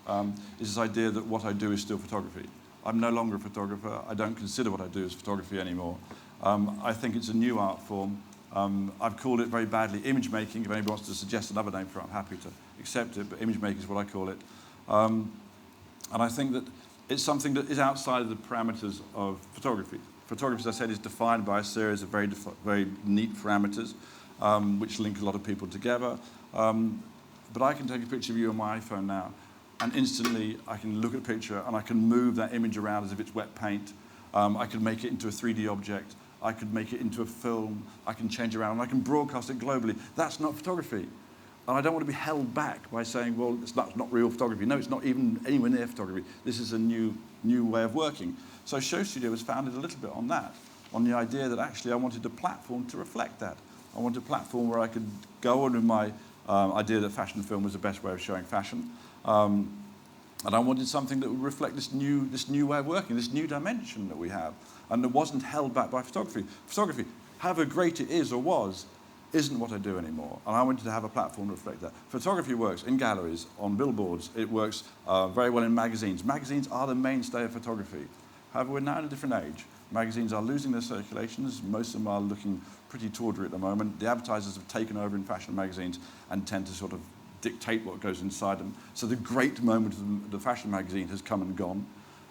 Speaker 3: is this idea that what I do is still photography. I'm no longer a photographer. I don't consider what I do as photography anymore. I think it's a new art form. I've called it very badly image making. If anybody wants to suggest another name for it, I'm happy to accept it, but image making is what I call it. And I think that it's something that is outside of the parameters of photography. Photography, as I said, is defined by a series of very neat parameters, which link a lot of people together. But I can take a picture of you on my iPhone now, and instantly I can look at a picture and I can move that image around as if it's wet paint. I can make it into a 3D object. I could make it into a film. I can change around, and I can broadcast it globally. That's not photography. And I don't want to be held back by saying, well, it's not real photography. No, it's not even anywhere near photography. This is a new way of working. So Show Studio was founded a little bit on that, on the idea that actually I wanted a platform to reflect that. I wanted a platform where I could go on with my idea that fashion film was the best way of showing fashion. And I wanted something that would reflect this new way of working, this new dimension that we have, and that wasn't held back by photography. Photography, however great it is or was, isn't what I do anymore. And I wanted to have a platform to reflect that. Photography works in galleries, on billboards. It works very well in magazines. Magazines are the mainstay of photography. However, we're now in a different age. Magazines are losing their circulations. Most of them are looking pretty tawdry at the moment. The advertisers have taken over in fashion magazines and tend to sort of dictate what goes inside them. So the great moment of the fashion magazine has come and gone.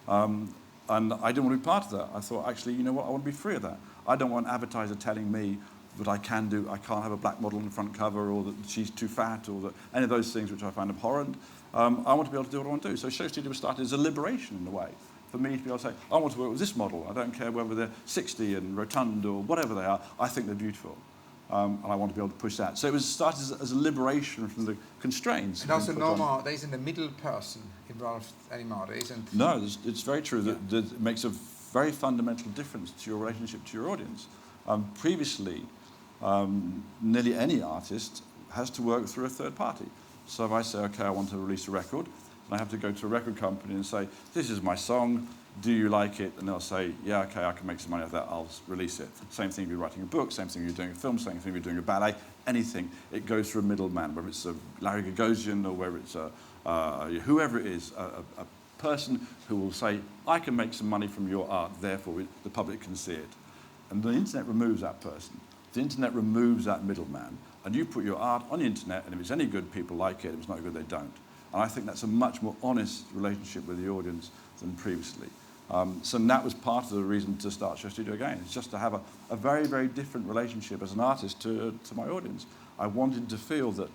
Speaker 3: And I didn't want to be part of that. I thought, actually, you know what, I want to be free of that. I don't want an advertiser telling me that I can't have a black model on the front cover, or that she's too fat, or that any of those things which I find abhorrent. I want to be able to do what I want to do. So Show Studio was started as a liberation in a way, for me to be able to say, I want to work with this model. I don't care whether they're 60 and rotund or whatever they are. I think they're beautiful. And I want to be able to push that. So it was started as a liberation from the constraints.
Speaker 2: And also there isn't a middle person involved anymore, there isn't?
Speaker 3: No, it's very true that it makes a very fundamental difference to your relationship to your audience. Previously, nearly any artist has to work through a third party. So if I say, okay, I want to release a record, and I have to go to a record company and say, this is my song, do you like it? And they'll say, yeah, okay, I can make some money off that, I'll release it. Same thing if you're writing a book, same thing if you're doing a film, same thing if you're doing a ballet, anything. It goes through a middleman, whether it's a Larry Gagosian or whether it's whoever it is, a person who will say, I can make some money from your art, therefore the public can see it. And the internet removes that person. The internet removes that middleman. And you put your art on the internet, and if it's any good, people like it. If it's not good, they don't. And I think that's a much more honest relationship with the audience than previously. So that was part of the reason to start Show Studio again. It's just to have a very, very different relationship as an artist to my audience. I wanted to feel that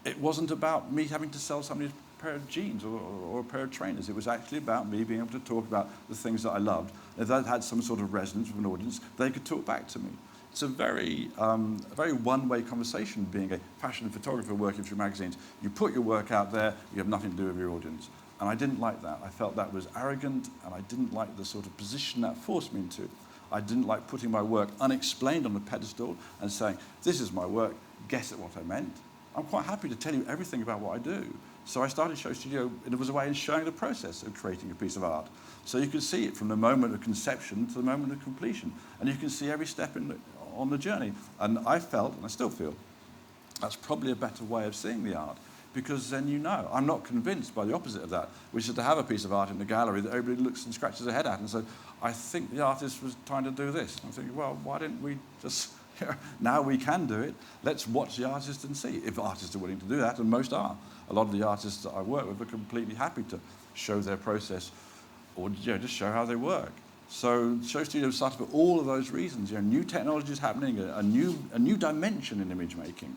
Speaker 3: it wasn't about me having to sell somebody a pair of jeans or a pair of trainers. It was actually about me being able to talk about the things that I loved. If that had some sort of resonance with an audience, they could talk back to me. It's a very one-way conversation being a fashion photographer working through magazines. You put your work out there, you have nothing to do with your audience. And I didn't like that. I felt that was arrogant, and I didn't like the sort of position that forced me into. I didn't like putting my work unexplained on a pedestal and saying, this is my work, guess at what I meant. I'm quite happy to tell you everything about what I do. So I started Show Studio, and it was a way of showing the process of creating a piece of art. So you can see it from the moment of conception to the moment of completion. And you can see every step on the journey. And I felt, and I still feel, that's probably a better way of seeing the art. Because then you know. I'm not convinced by the opposite of that, which is to have a piece of art in the gallery that everybody looks and scratches their head at and says, I think the artist was trying to do this. I'm thinking, well, why didn't we just, now we can do it, let's watch the artist and see. If artists are willing to do that, and most are. A lot of the artists that I work with are completely happy to show their process or just show how they work. So Show Studio started for all of those reasons. New technology is happening, a new dimension in image making.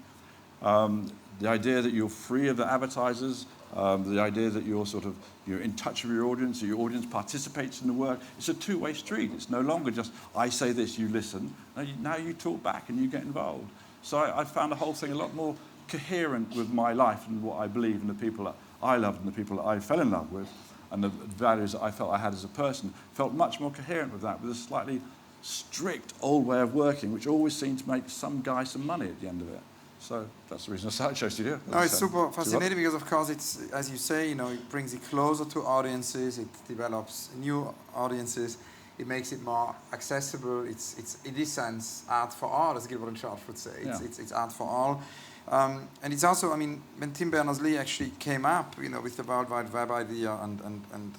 Speaker 3: The idea that you're free of the advertisers, The idea that you're in touch with your audience, that your audience participates in the work. It's a two-way street. It's no longer just, I say this, you listen. Now you talk back and you get involved. So I found the whole thing a lot more coherent with my life and what I believe and the people that I loved and the people that I fell in love with and the values that I felt I had as a person. Felt much more coherent with that, with a slightly strict old way of working, which always seemed to make some guy some money at the end of it. So that's the reason I started Show Studio.
Speaker 2: No, it's super fascinating because, of course, it's, as you say, it brings it closer to audiences, it develops new audiences, it makes it more accessible. It's in this sense, art for all, as Gilbert and Charles would say. It's art for all. And it's also, when Tim Berners-Lee actually came up, with the World Wide Web idea and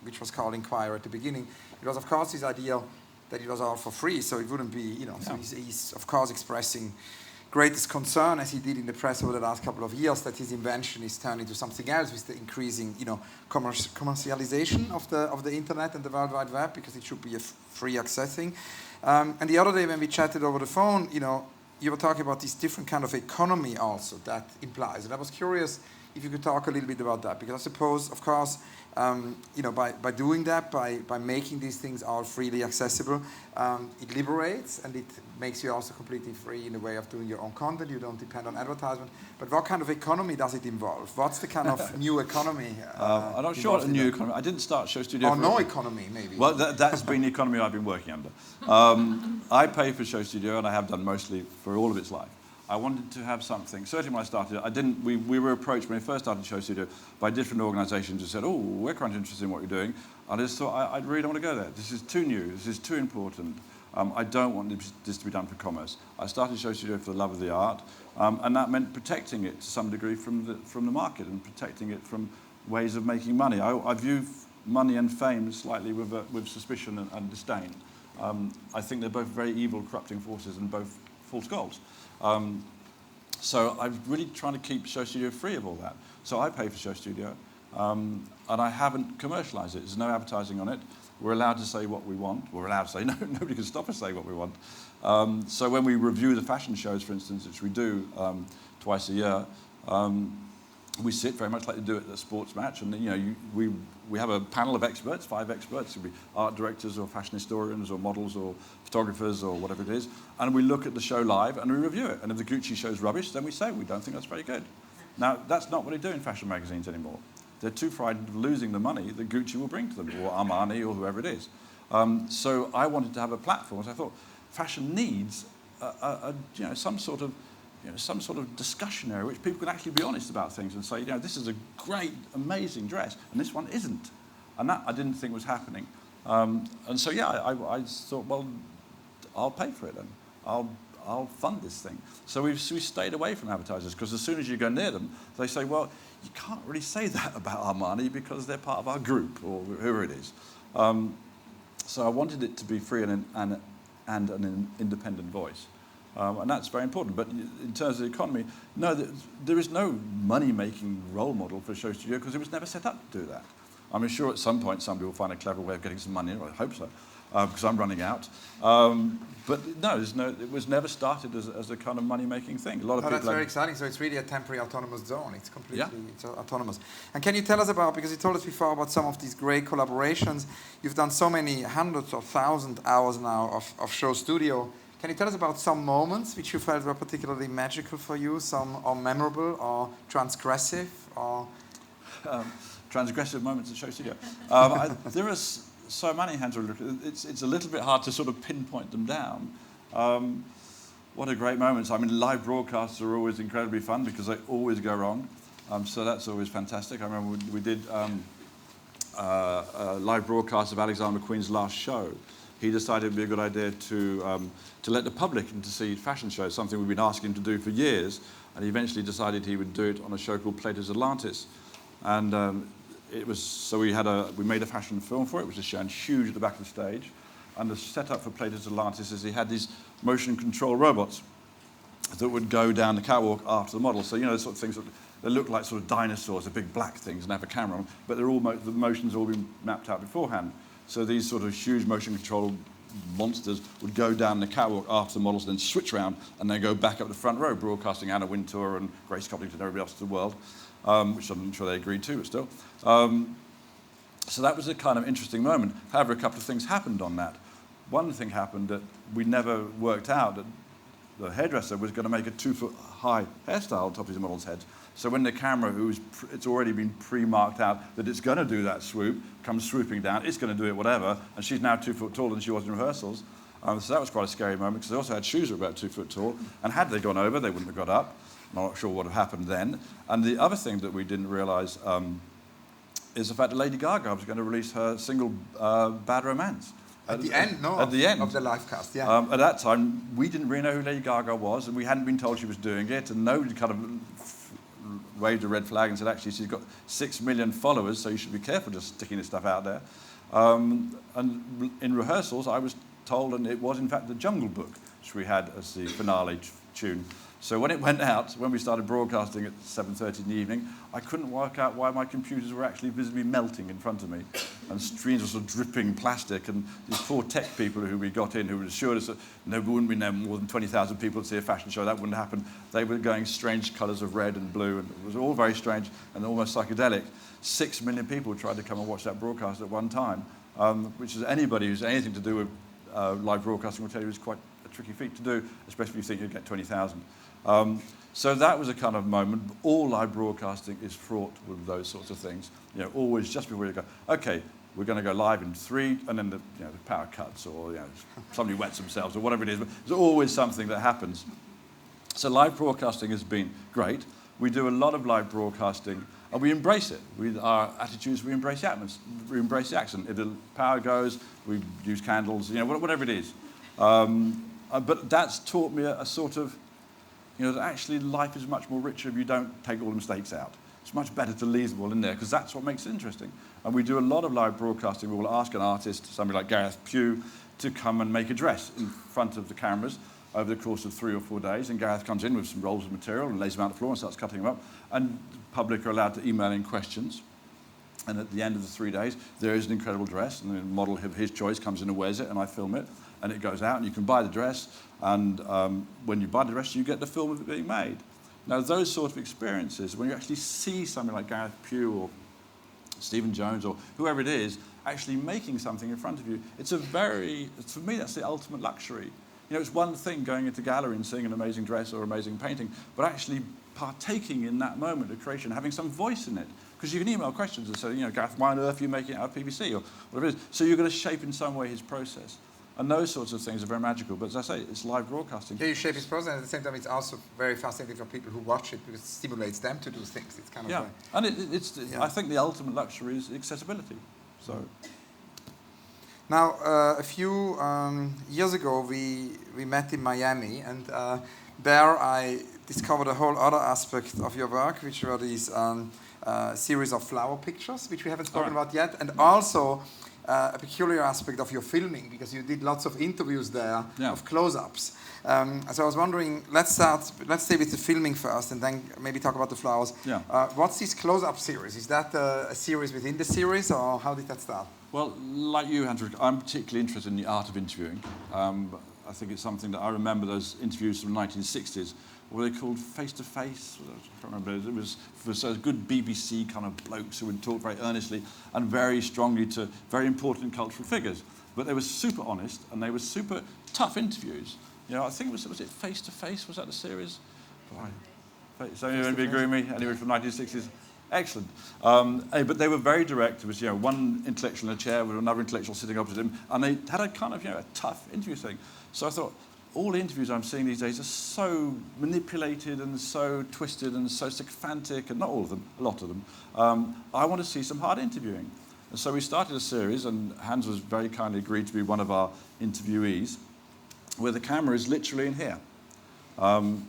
Speaker 2: which was called Inquirer at the beginning, it was, of course, this idea that it was all for free, so it wouldn't be, so he's, of course, expressing greatest concern, as he did in the press over the last couple of years, that his invention is turned into something else with the increasing, commercialization of the internet and the World Wide Web, because it should be a free accessing. And the other day when we chatted over the phone, you were talking about this different kind of economy also that implies. And I was curious if you could talk a little bit about that, because I suppose, of course, by doing that, by making these things all freely accessible, it liberates and it makes you also completely free in the way of doing your own content. You don't depend on advertisement. But what kind of economy does it involve? What's the kind of new economy?
Speaker 3: I'm not sure what a new economy. I didn't start Show Studio.
Speaker 2: Or no economy, maybe.
Speaker 3: Well, that's been the economy I've been working under. I pay for Show Studio, and I have done mostly for all of its life. I wanted to have something. Certainly when I started, we were approached when we first started Show Studio by different organisations who said, oh, we're quite interested in what you're doing. I just thought, I really don't want to go there. This is too new. This is too important. I don't want this to be done for commerce. I started Show Studio for the love of the art, and that meant protecting it to some degree from the market and protecting it from ways of making money. I view money and fame slightly with suspicion and disdain. I think they're both very evil, corrupting forces and both false goals. So I'm really trying to keep Show Studio free of all that. So I pay for Show Studio, and I haven't commercialised it. There's no advertising on it. We're allowed to say what we want. We're allowed to say, no, nobody can stop us saying what we want. So when we review the fashion shows, for instance, which we do twice a year, we sit very much like you do at a sports match, and we have a panel of experts, 5 experts. It could be art directors or fashion historians or models or photographers or whatever it is, and we look at the show live and we review it. And if the Gucci show's rubbish, then we say we don't think that's very good. Now that's not what they do in fashion magazines anymore. They're too frightened of losing the money that Gucci will bring to them, or Armani, or whoever it is. So I wanted to have a platform. So I thought fashion needs some sort of discussion area which people can actually be honest about things and say, this is a great, amazing dress, and this one isn't. And that I didn't think was happening. And so, I thought, well, I'll pay for it then. I'll fund this thing. So we stayed away from advertisers, because as soon as you go near them, they say, well, you can't really say that about Armani because they're part of our group, or whoever it is. So I wanted it to be free and an independent voice. And that's very important. But in terms of the economy, no, there is no money-making role model for Show Studio because it was never set up to do that. I'm sure at some point somebody will find a clever way of getting some money, or I hope so, because I'm running out. But no, it was never started as a kind of money-making thing. A lot of people.
Speaker 2: That's very exciting. So it's really a temporary autonomous zone. It's completely it's autonomous. And can you tell us about, because you told us before about some of these great collaborations, you've done so many hundreds of thousands hours now of Show Studio. Can you tell us about some moments which you felt were particularly magical for you, some are memorable or transgressive? Or
Speaker 3: transgressive moments at Show Studio. There are so many, Hans-Ulrich. It's a little bit hard to sort of pinpoint them down. What a great moments. Live broadcasts are always incredibly fun because they always go wrong. So that's always fantastic. I remember we did a live broadcast of Alexander McQueen's last show. He decided it would be a good idea to let the public in to see fashion shows, something we've been asking him to do for years, and he eventually decided he would do it on a show called Plato's Atlantis. And it was, so we made a fashion film for it, which is shown huge at the back of the stage, and the setup for Plato's Atlantis is he had these motion control robots that would go down the catwalk after the model. So, the sort of things that look like sort of dinosaurs, the big black things, and have a camera on them, but they're all the motions all been mapped out beforehand. So these sort of huge motion control monsters would go down the catwalk after the models, then switch around and then go back up the front row, broadcasting Anna Wintour and Grace Coplington and everybody else to the world. which I'm not sure they agreed to, but still. So that was a kind of interesting moment. However, a couple of things happened on that. One thing happened that we never worked out, that the hairdresser was going to make a 2-foot-high hairstyle on top of his model's head. So when the camera, it's already been pre-marked out that it's going to do that swoop, comes swooping down, it's going to do it whatever, and she's now 2 foot taller than she was in rehearsals. So that was quite a scary moment, because they also had shoes that were about 2 foot tall, and had they gone over, they wouldn't have got up. I'm not sure what would have happened then. And the other thing that we didn't realise is the fact that Lady Gaga was going to release her single Bad Romance.
Speaker 2: At the end, no?
Speaker 3: At the end.
Speaker 2: Of the live cast, yeah.
Speaker 3: At that time, we didn't really know who Lady Gaga was, and we hadn't been told she was doing it, and nobody kind of waved a red flag and said, actually, she's got 6 million followers, so you should be careful just sticking this stuff out there. And in rehearsals, I was told, and it was, in fact, the Jungle Book, which we had as the finale tune. So when it went out, when we started broadcasting at 7:30 in the evening, I couldn't work out why my computers were actually visibly melting in front of me, and streams were sort of dripping plastic, and these poor tech people who we got in, who assured us that there wouldn't be no more than 20,000 people to see a fashion show, that wouldn't happen. They were going strange colours of red and blue, and it was all very strange and almost psychedelic. 6 million people tried to come and watch that broadcast at one time, which is anybody who's anything to do with live broadcasting will tell you is quite a tricky feat to do, especially if you think you'll get 20,000. So that was a kind of moment. All live broadcasting is fraught with those sorts of things. You know, always just before you go, okay, we're going to go live in 3, and then the power cuts, or somebody wets themselves, or whatever it is. But there's always something that happens. So live broadcasting has been great. We do a lot of live broadcasting, and we embrace it. Our attitudes, we embrace the atmosphere, we embrace the accent. If the power goes, we use candles, whatever it is. But that's taught me a sort of, that actually life is much more richer if you don't take all the mistakes out. It's much better to leave them all in there, because that's what makes it interesting. And we do a lot of live broadcasting. We will ask an artist, somebody like Gareth Pugh, to come and make a dress in front of the cameras over the course of 3 or 4 days. And Gareth comes in with some rolls of material and lays them out on the floor and starts cutting them up. And the public are allowed to email in questions. And at the end of the 3 days, there is an incredible dress, and the model of his choice comes in and wears it, and I film it. And it goes out, and you can buy the dress, and when you buy the dress, you get the film of it being made. Now, those sort of experiences, when you actually see something like Gareth Pugh or Stephen Jones or whoever it is actually making something in front of you, for me, that's the ultimate luxury. It's one thing going into a gallery and seeing an amazing dress or amazing painting, but actually partaking in that moment of creation, having some voice in it. Because you can email questions and say, Gareth, why on earth are you making it out of PVC, or whatever it is. So you're going to shape in some way his process. And those sorts of things are very magical. But as I say, it's live broadcasting.
Speaker 2: Yeah, you shape his process, and at the same time, it's also very fascinating for people who watch it, because it stimulates them to do things. It's kind of
Speaker 3: and I think the ultimate luxury is accessibility. So
Speaker 2: now, a few years ago, we met in Miami, and there I discovered a whole other aspect of your work, which were these series of flower pictures, which we haven't spoken about yet, and also a peculiar aspect of your filming, because you did lots of interviews there of close-ups. So I was wondering, let's stay with the filming first, and then maybe talk about the flowers.
Speaker 3: Yeah.
Speaker 2: What's this close-up series? Is that a series within the series, or how did that start?
Speaker 3: Well, like you, Andrew, I'm particularly interested in the art of interviewing. I think it's something that I remember those interviews from the 1960s. What were they called? Face-to-face? I can't remember. It was for so good BBC kind of blokes who would talk very earnestly and very strongly to very important cultural figures. But they were super honest, and they were super tough interviews. I think it was it Face-to-Face? Was that the series? So anybody agree with me? Anybody from the 1960s? Excellent. But they were very direct. There was one intellectual in a chair with another intellectual sitting opposite him, and they had a kind of a tough interview thing. So I thought, all the interviews I'm seeing these days are so manipulated and so twisted and so sycophantic, and not all of them, a lot of them. I want to see some hard interviewing. And so we started a series, and Hans was very kindly agreed to be one of our interviewees, where the camera is literally in here.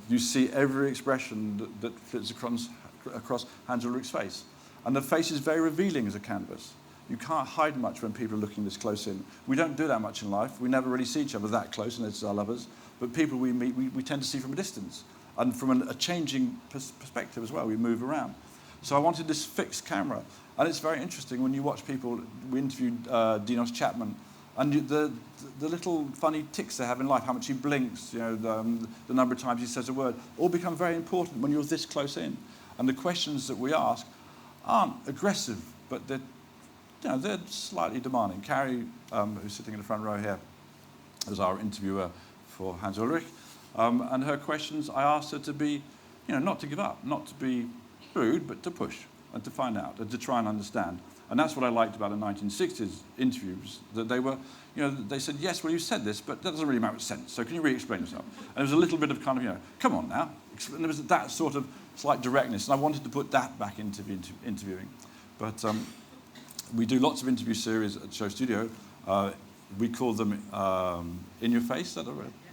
Speaker 3: You see every expression that flits across Hans Ulrich's face. And the face is very revealing as a canvas. You can't hide much when people are looking this close in. We don't do that much in life. We never really see each other that close, unless it's our lovers. But people we meet, we tend to see from a distance. And from a changing perspective as well, we move around. So I wanted this fixed camera. And it's very interesting when you watch people. We interviewed Dinos Chapman, and the little funny tics they have in life, how much he blinks, the number of times he says a word, all become very important when you're this close in. And the questions that we ask aren't aggressive, but they're slightly demanding. Carrie, who's sitting in the front row here, was our interviewer for Hans Ulrich. And her questions, I asked her to be, not to give up, not to be rude, but to push and to find out and to try and understand. And that's what I liked about the 1960s interviews, that they were, they said, yes, well, you said this, but that doesn't really make sense. So can you re-explain yourself? And there was a little bit of kind of, come on now. And there was that sort of slight directness. And I wanted to put that back into interviewing. But we do lots of interview series at Show Studio. We call them In Your Face.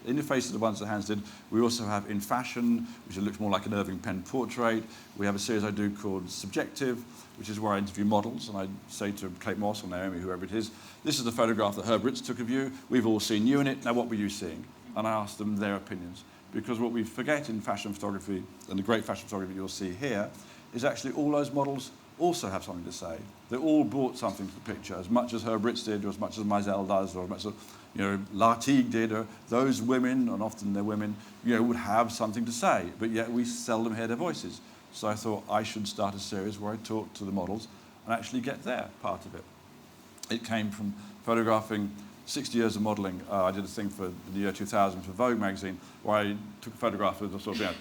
Speaker 3: In Your Face are the ones that Hans did. We also have In Fashion, which looks more like an Irving Penn portrait. We have a series I do called Subjective, which is where I interview models, and I say to Kate Moss or Naomi, whoever it is, this is the photograph that Obrist took of you. We've all seen you in it. Now, what were you seeing? And I ask them their opinions. Because what we forget in fashion photography, and the great fashion photography you'll see here, is actually all those models also have something to say. They all brought something to the picture, as much as Obrist did, or as much as Meisel does, or as much as Lartigue did, or those women, and often they're women, would have something to say, but yet we seldom hear their voices. So I thought I should start a series where I talk to the models and actually get their part of it. It came from photographing 60 years of modelling. I did a thing for the year 2000 for Vogue magazine, where I took a photograph of the sort of,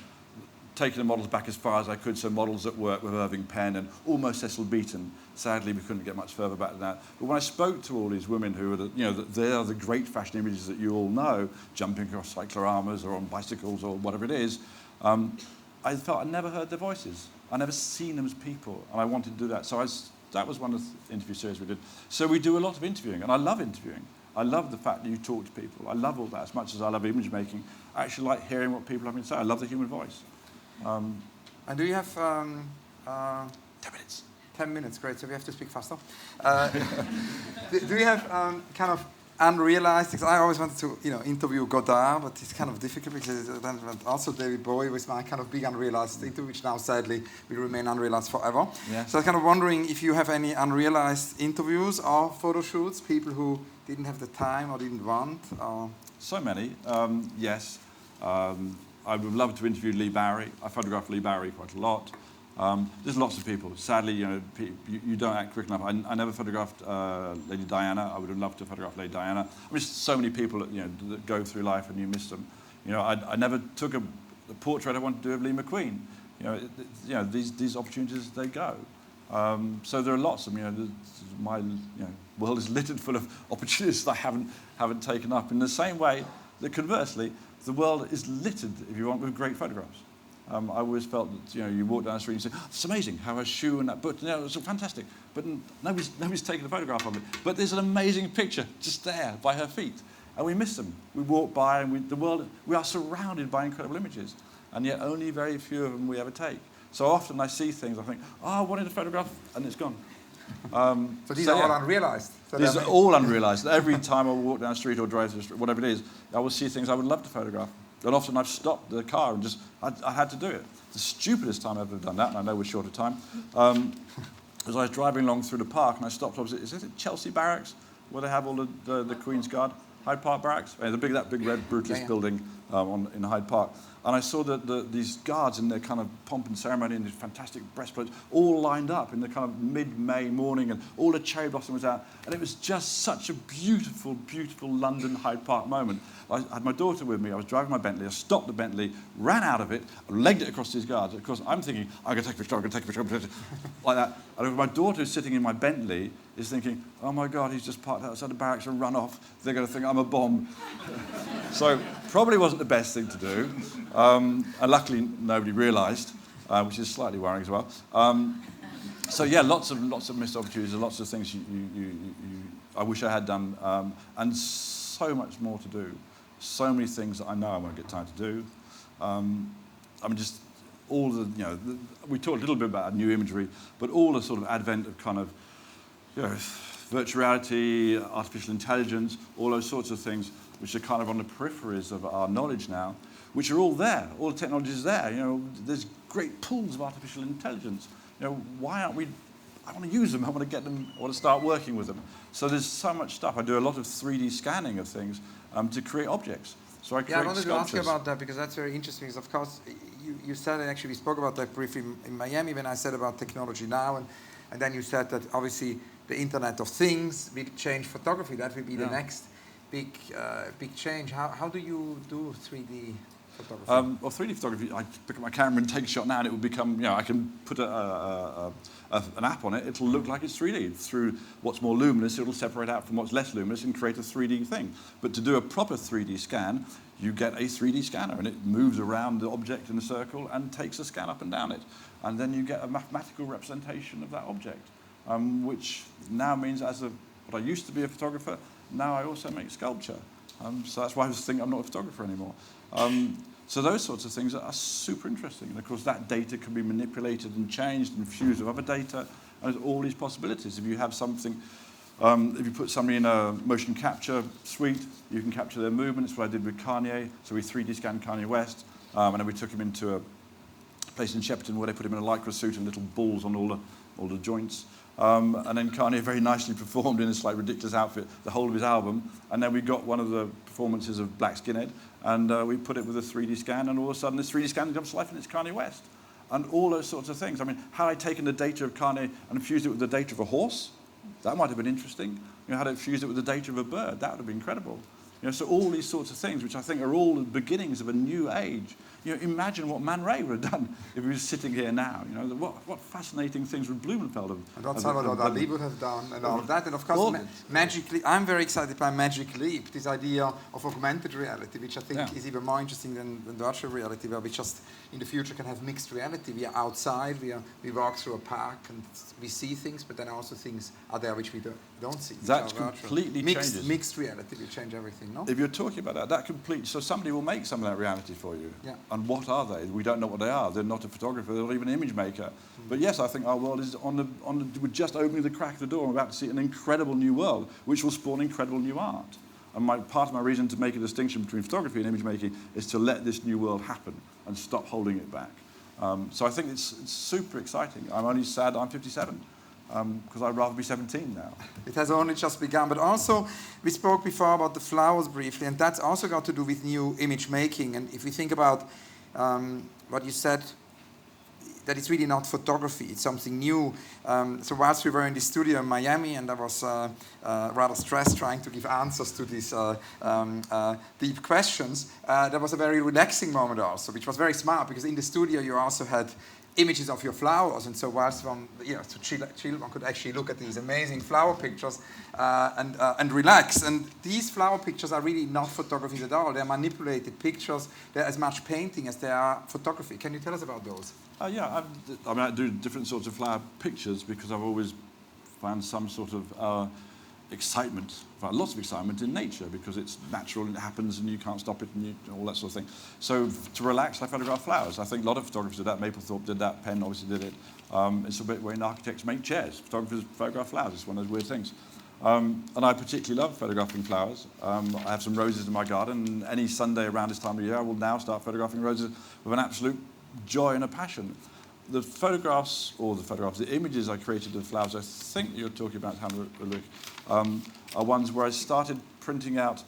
Speaker 3: taking the models back as far as I could, so models that work with Irving Penn and almost Cecil Beaton. Sadly, we couldn't get much further back than that. But when I spoke to all these women who are, they are the great fashion images that you all know, jumping across cycloramas or on bicycles or whatever it is, I felt I'd never heard their voices. I'd never seen them as people, and I wanted to do that. So that was one of the interview series we did. So we do a lot of interviewing, and I love interviewing. I love the fact that you talk to people. I love all that as much as I love image making. I actually like hearing what people have to say. I love the human voice.
Speaker 2: And do you have
Speaker 3: 10 minutes.
Speaker 2: 10 minutes, great. So we have to speak faster. Do you have kind of unrealized? Because I always wanted to, interview Godard, but it's kind of difficult because also David Bowie was my kind of big unrealized interview, which now sadly will remain unrealized forever.
Speaker 3: Yeah.
Speaker 2: So I was kind of wondering if you have any unrealized interviews or photo shoots, people who didn't have the time or didn't want. Or...
Speaker 3: So many, yes. I would love to interview Lee Barry. I photographed Lee Barry quite a lot. There's lots of people. Sadly, you don't act quick enough. I never photographed Lady Diana. I would have loved to photograph Lady Diana. I mean, so many people that go through life and you miss them. I never took a portrait I wanted to do of Lee McQueen. These opportunities, they go. So there are lots of them. My world is littered full of opportunities that I haven't taken up. In the same way that conversely, the world is littered, if you want, with great photographs. I always felt that you walk down the street and you say, it's amazing how her shoe and that boot, it's fantastic. But nobody's taken a photograph of it. But there's an amazing picture just there by her feet. And we miss them. We walk by and we are surrounded by incredible images. And yet only very few of them we ever take. So often I see things, I think, I wanted a photograph, and it's gone.
Speaker 2: So these are all unrealized?
Speaker 3: These are all unrealized. Every time I walk down the street or drive through the street, whatever it is, I will see things I would love to photograph. And often I've stopped the car and I had to do it. The stupidest time I've ever done that, and I know we're short of time, was I was driving along through the park and I stopped opposite, is it Chelsea Barracks, where they have all the Queen's Guard? Hyde Park Barracks? That big red brutalist building in Hyde Park. And I saw these guards in their kind of pomp and ceremony and these fantastic breastplates all lined up in the kind of mid-May morning, and all the cherry blossom was out. And it was just such a beautiful, beautiful London Hyde Park moment. I had my daughter with me. I was driving my Bentley. I stopped the Bentley, ran out of it, legged it across these guards. Of course, I'm thinking, I'm going to take a picture, I'm going to take a picture, I'm going to take a picture, like that. And my daughter who's sitting in my Bentley is thinking, oh my God, he's just parked outside the barracks and run off. They're going to think I'm a bomb. So probably wasn't the best thing to do. And luckily nobody realised, which is slightly worrying as well. So yeah, lots of missed opportunities, lots of things I wish I had done, and so much more to do. So many things that I know I won't get time to do. Just all we talked a little bit about new imagery, but all the sort of advent of kind of virtual reality, artificial intelligence, all those sorts of things, which are kind of on the peripheries of our knowledge now, which are all there. All the technology is there. There's great pools of artificial intelligence. Why aren't we? I want to use them. I want to get them. I want to start working with them. So there's so much stuff. I do a lot of 3D scanning of things to create objects. So I
Speaker 2: Yeah, I
Speaker 3: create
Speaker 2: wanted to ask you
Speaker 3: sculptures.
Speaker 2: about that because that's very interesting. Because of course, you said, and actually we spoke about that briefly in Miami when I said about technology now, and then you said that obviously the Internet of Things will change photography. That will be the next big change. How do you do 3D photography?
Speaker 3: Well, 3D photography, I pick up my camera and take a shot now, and it will become, I can put an app on it. It'll look like it's 3D. Through what's more luminous, it'll separate out from what's less luminous and create a 3D thing. But to do a proper 3D scan, you get a 3D scanner, and it moves around the object in a circle and takes a scan up and down it. And then you get a mathematical representation of that object, which now means what I used to be a photographer, now I also make sculpture. So that's why I was thinking I'm not a photographer anymore. So those sorts of things are super interesting. And of course, that data can be manipulated and changed and fused with other data. And there's all these possibilities. If you have something, if you put somebody in a motion capture suite, you can capture their movements. What I did with Kanye. So we 3D scanned Kanye West. And then we took him into a place in Shepperton where they put him in a lycra suit and little balls on all the joints. And then Kanye very nicely performed in this like ridiculous outfit the whole of his album. And then we got one of the performances of Black Skinhead, and we put it with a 3D scan, and all of a sudden this 3D scan comes to life and it's Kanye West. And all those sorts of things. I mean, had I taken the data of Kanye and fused it with the data of a horse, that might have been interesting. Had I fused it with the data of a bird, that would have been incredible. So all these sorts of things, which I think are all the beginnings of a new age. Imagine what Man Ray would have done if he was sitting here now. What fascinating things would Blumenfeld have
Speaker 2: and what Salvador Dali would have done, and all of that. And of course, I'm very excited by Magic Leap, this idea of augmented reality, which I think is even more interesting than virtual reality, where we just in the future can have mixed reality. We are outside, we walk through a park, and we see things, but then also things are there which we don't see.
Speaker 3: That completely changes.
Speaker 2: Mixed reality will change everything, no?
Speaker 3: If you're talking about that completely, so somebody will make some of that reality for you.
Speaker 2: Yeah.
Speaker 3: And what are they? We don't know what they are. They're not a photographer. They're not even an image maker. But yes, I think our world is we're just opening the crack of the door. We're about to see an incredible new world, which will spawn incredible new art. And part of my reason to make a distinction between photography and image making is to let this new world happen and stop holding it back. So I think it's super exciting. I'm only sad I'm 57. Because I'd rather be 17 now.
Speaker 2: It has only just begun. But also, we spoke before about the flowers briefly, and that's also got to do with new image making. And if we think about what you said, that it's really not photography, it's something new. So whilst we were in the studio in Miami, and I was rather stressed trying to give answers to these deep questions, there was a very relaxing moment also, which was very smart, because in the studio you also had images of your flowers, and so whilst to chill, one could actually look at these amazing flower pictures and relax. And these flower pictures are really not photographies at all. They're manipulated pictures. They're as much painting as they are photography. Can you tell us about those?
Speaker 3: I do different sorts of flower pictures because I've always found some sort of excitement, lots of excitement in nature, because it's natural and it happens and you can't stop it and all that sort of thing. So to relax, I photograph flowers. I think a lot of photographers did that. Mapplethorpe did that. Penn obviously did it. It's a bit when architects make chairs. Photographers photograph flowers. It's one of those weird things. And I particularly love photographing flowers. I have some roses in my garden, and any Sunday around this time of year, I will now start photographing roses with an absolute joy and a passion. The images I created of flowers, I think you're talking about, Ulrich, are ones where I started printing out.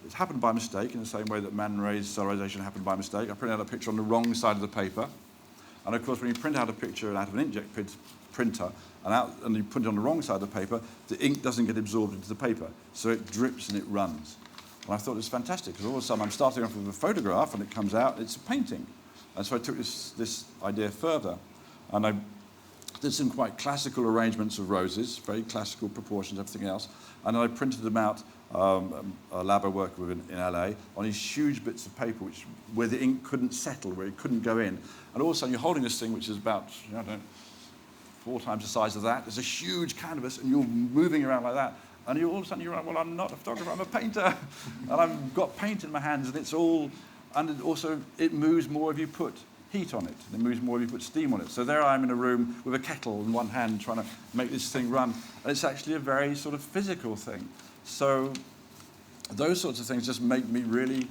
Speaker 3: It happened by mistake, in the same way that Man Ray's solarization happened by mistake. I printed out a picture on the wrong side of the paper. And of course, when you print out a picture out of an inkjet printer and you put it on the wrong side of the paper, the ink doesn't get absorbed into the paper. So it drips and it runs. And I thought it was fantastic, because all of a sudden I'm starting off with a photograph and it comes out, it's a painting. And so I took this idea further. And I did some quite classical arrangements of roses, very classical proportions, everything else. And then I printed them out, a lab I work with in LA, on these huge bits of paper where the ink couldn't settle, where it couldn't go in. And all of a sudden you're holding this thing which is about, 4 times the size of that. There's a huge canvas and you're moving around like that. And all of a sudden you're like, well, I'm not a photographer, I'm a painter. And I've got paint in my hands, and it's all, and also it moves more if you put heat on it. It moves more if you put steam on it. So there I am in a room with a kettle in one hand trying to make this thing run. And it's actually a very sort of physical thing. So those sorts of things just make me really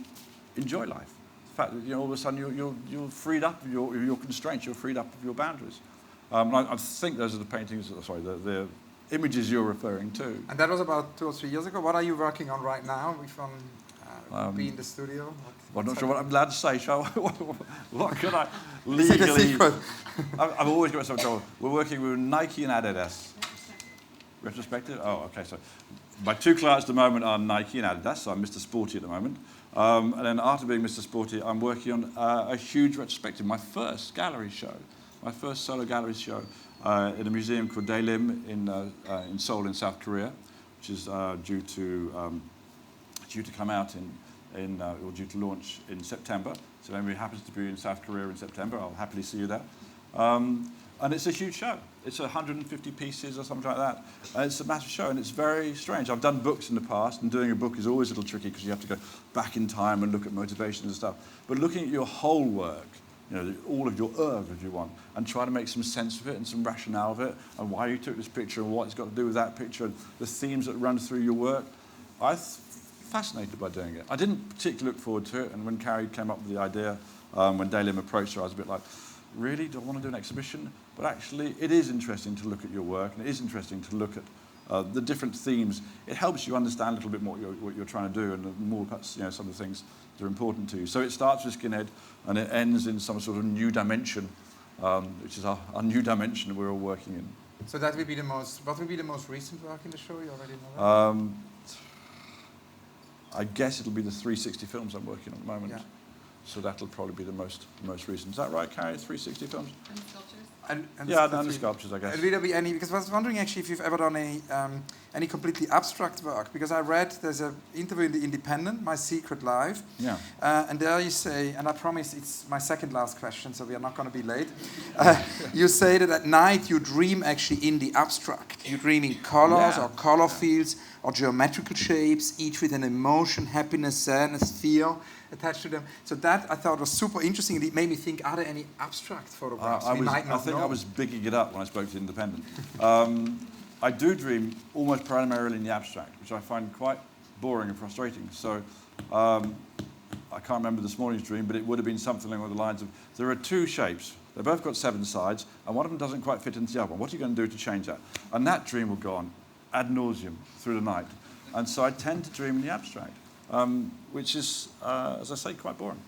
Speaker 3: enjoy life. The fact that all of a sudden you're freed up of your constraints, you're freed up of your boundaries. I think those are the paintings, the images you're referring to.
Speaker 2: And that was about 2 or 3 years ago. What are you working on right now? be in the studio?
Speaker 3: Well, I'm not sure what I'm allowed to say, shall I? What can I
Speaker 2: Is it a
Speaker 3: legally...
Speaker 2: secret?
Speaker 3: I've always got some trouble. We're working with Nike and Adidas. Retrospective? Oh, okay. So my two clients at the moment are Nike and Adidas, so I'm Mr. Sporty at the moment. And then after being Mr. Sporty, I'm working on a huge retrospective, my first gallery show, my first solo gallery show in a museum called Daelim in Seoul in South Korea, which is due to come out or due to launch in September. So if anybody happens to be in South Korea in September, I'll happily see you there. And it's a huge show. It's 150 pieces or something like that. And it's a massive show, and it's very strange. I've done books in the past, and doing a book is always a little tricky because you have to go back in time and look at motivations and stuff. But looking at your whole work, all of your oeuvre, if you want, and try to make some sense of it and some rationale of it, and why you took this picture and what it's got to do with that picture, and the themes that run through your work, I'm fascinated by doing it. I didn't particularly look forward to it, and when Carrie came up with the idea, when Daelim approached her, I was a bit like, really, do I want to do an exhibition? But actually, it is interesting to look at your work, and it is interesting to look at the different themes. It helps you understand a little bit more what you're trying to do, and more perhaps some of the things that are important to you. So it starts with Skinhead, and it ends in some sort of new dimension, which is our new dimension we're all working in.
Speaker 2: So that would be the most. What would be the most recent work in the show? You already know that.
Speaker 3: I guess it'll be the 360 films I'm working on at the moment.
Speaker 2: Yeah.
Speaker 3: So that'll probably be the most recent. Is that right, Carrie? 360 films?
Speaker 4: And sculptures.
Speaker 2: And
Speaker 3: the sculptures, I guess.
Speaker 2: Will there be any? Because I was wondering actually if you've ever done any completely abstract work. Because I read there's an interview in the Independent, My Secret Life.
Speaker 3: Yeah.
Speaker 2: And there you say, and I promise it's my second last question, so we are not going to be late. You say that at night you dream actually in the abstract. You dream in colors or color fields or geometrical shapes, each with an emotion, happiness, sadness, fear attached to them. So that I thought was super interesting, and it made me think, are there any abstract photographs
Speaker 3: I was bigging it up when I spoke to the Independent. I do dream almost primarily in the abstract, which I find quite boring and frustrating. So I can't remember this morning's dream, but it would have been something along the lines of, there are two shapes. They've both got 7 sides, and one of them doesn't quite fit into the other one. What are you going to do to change that? And that dream will go on ad nauseum through the night. And so I tend to dream in the abstract. Which is, as I say, quite boring.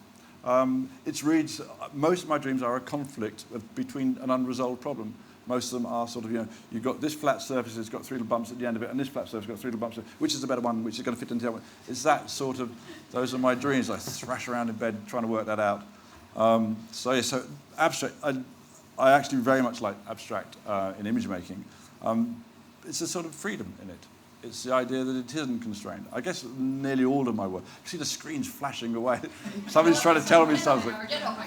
Speaker 3: Most of my dreams are a conflict between an unresolved problem. Most of them are sort of, you've got this flat surface, it's got 3 little bumps at the end of it, and this flat surface has got 3 little bumps. Which is the better one? Which is going to fit into the other one? It's that sort of, those are my dreams. I thrash around in bed trying to work that out. So abstract, I actually very much like abstract in image making. It's a sort of freedom in it. It's the idea that it isn't constrained. I guess nearly all of my work. You see the screen's flashing away. Somebody's trying to tell me something.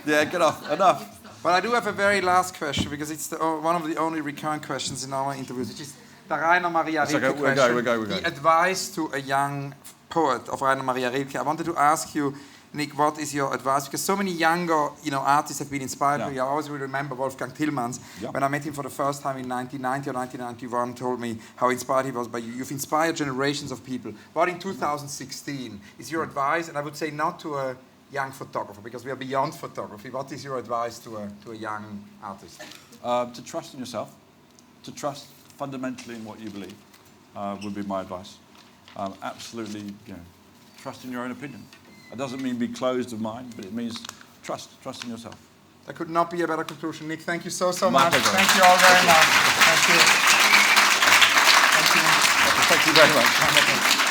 Speaker 3: Yeah, get off. Enough.
Speaker 2: But I do have a very last question, because it's one of the only recurrent questions in our interviews, which is the Rainer Maria Rilke question.
Speaker 3: We go.
Speaker 2: The advice to a young poet of Rainer Maria Rilke. I wanted to ask you, Nick, what is your advice? Because so many younger, artists have been inspired by you. I always will remember Wolfgang Tillmans, when I met him for the first time in 1990 or 1991, told me how inspired he was by you. You've inspired generations of people. What in 2016 is your advice? And I would say not to a young photographer, because we are beyond photography. What is your advice to a young artist?
Speaker 3: To trust in yourself, to trust fundamentally in what you believe would be my advice. Absolutely, trust in your own opinion. It doesn't mean be closed of mind, but it means trust in yourself.
Speaker 2: There could not be a better conclusion. Nick, thank you so much.
Speaker 3: Pleasure.
Speaker 2: Thank you all very much. Thank you.
Speaker 3: Thank you very much.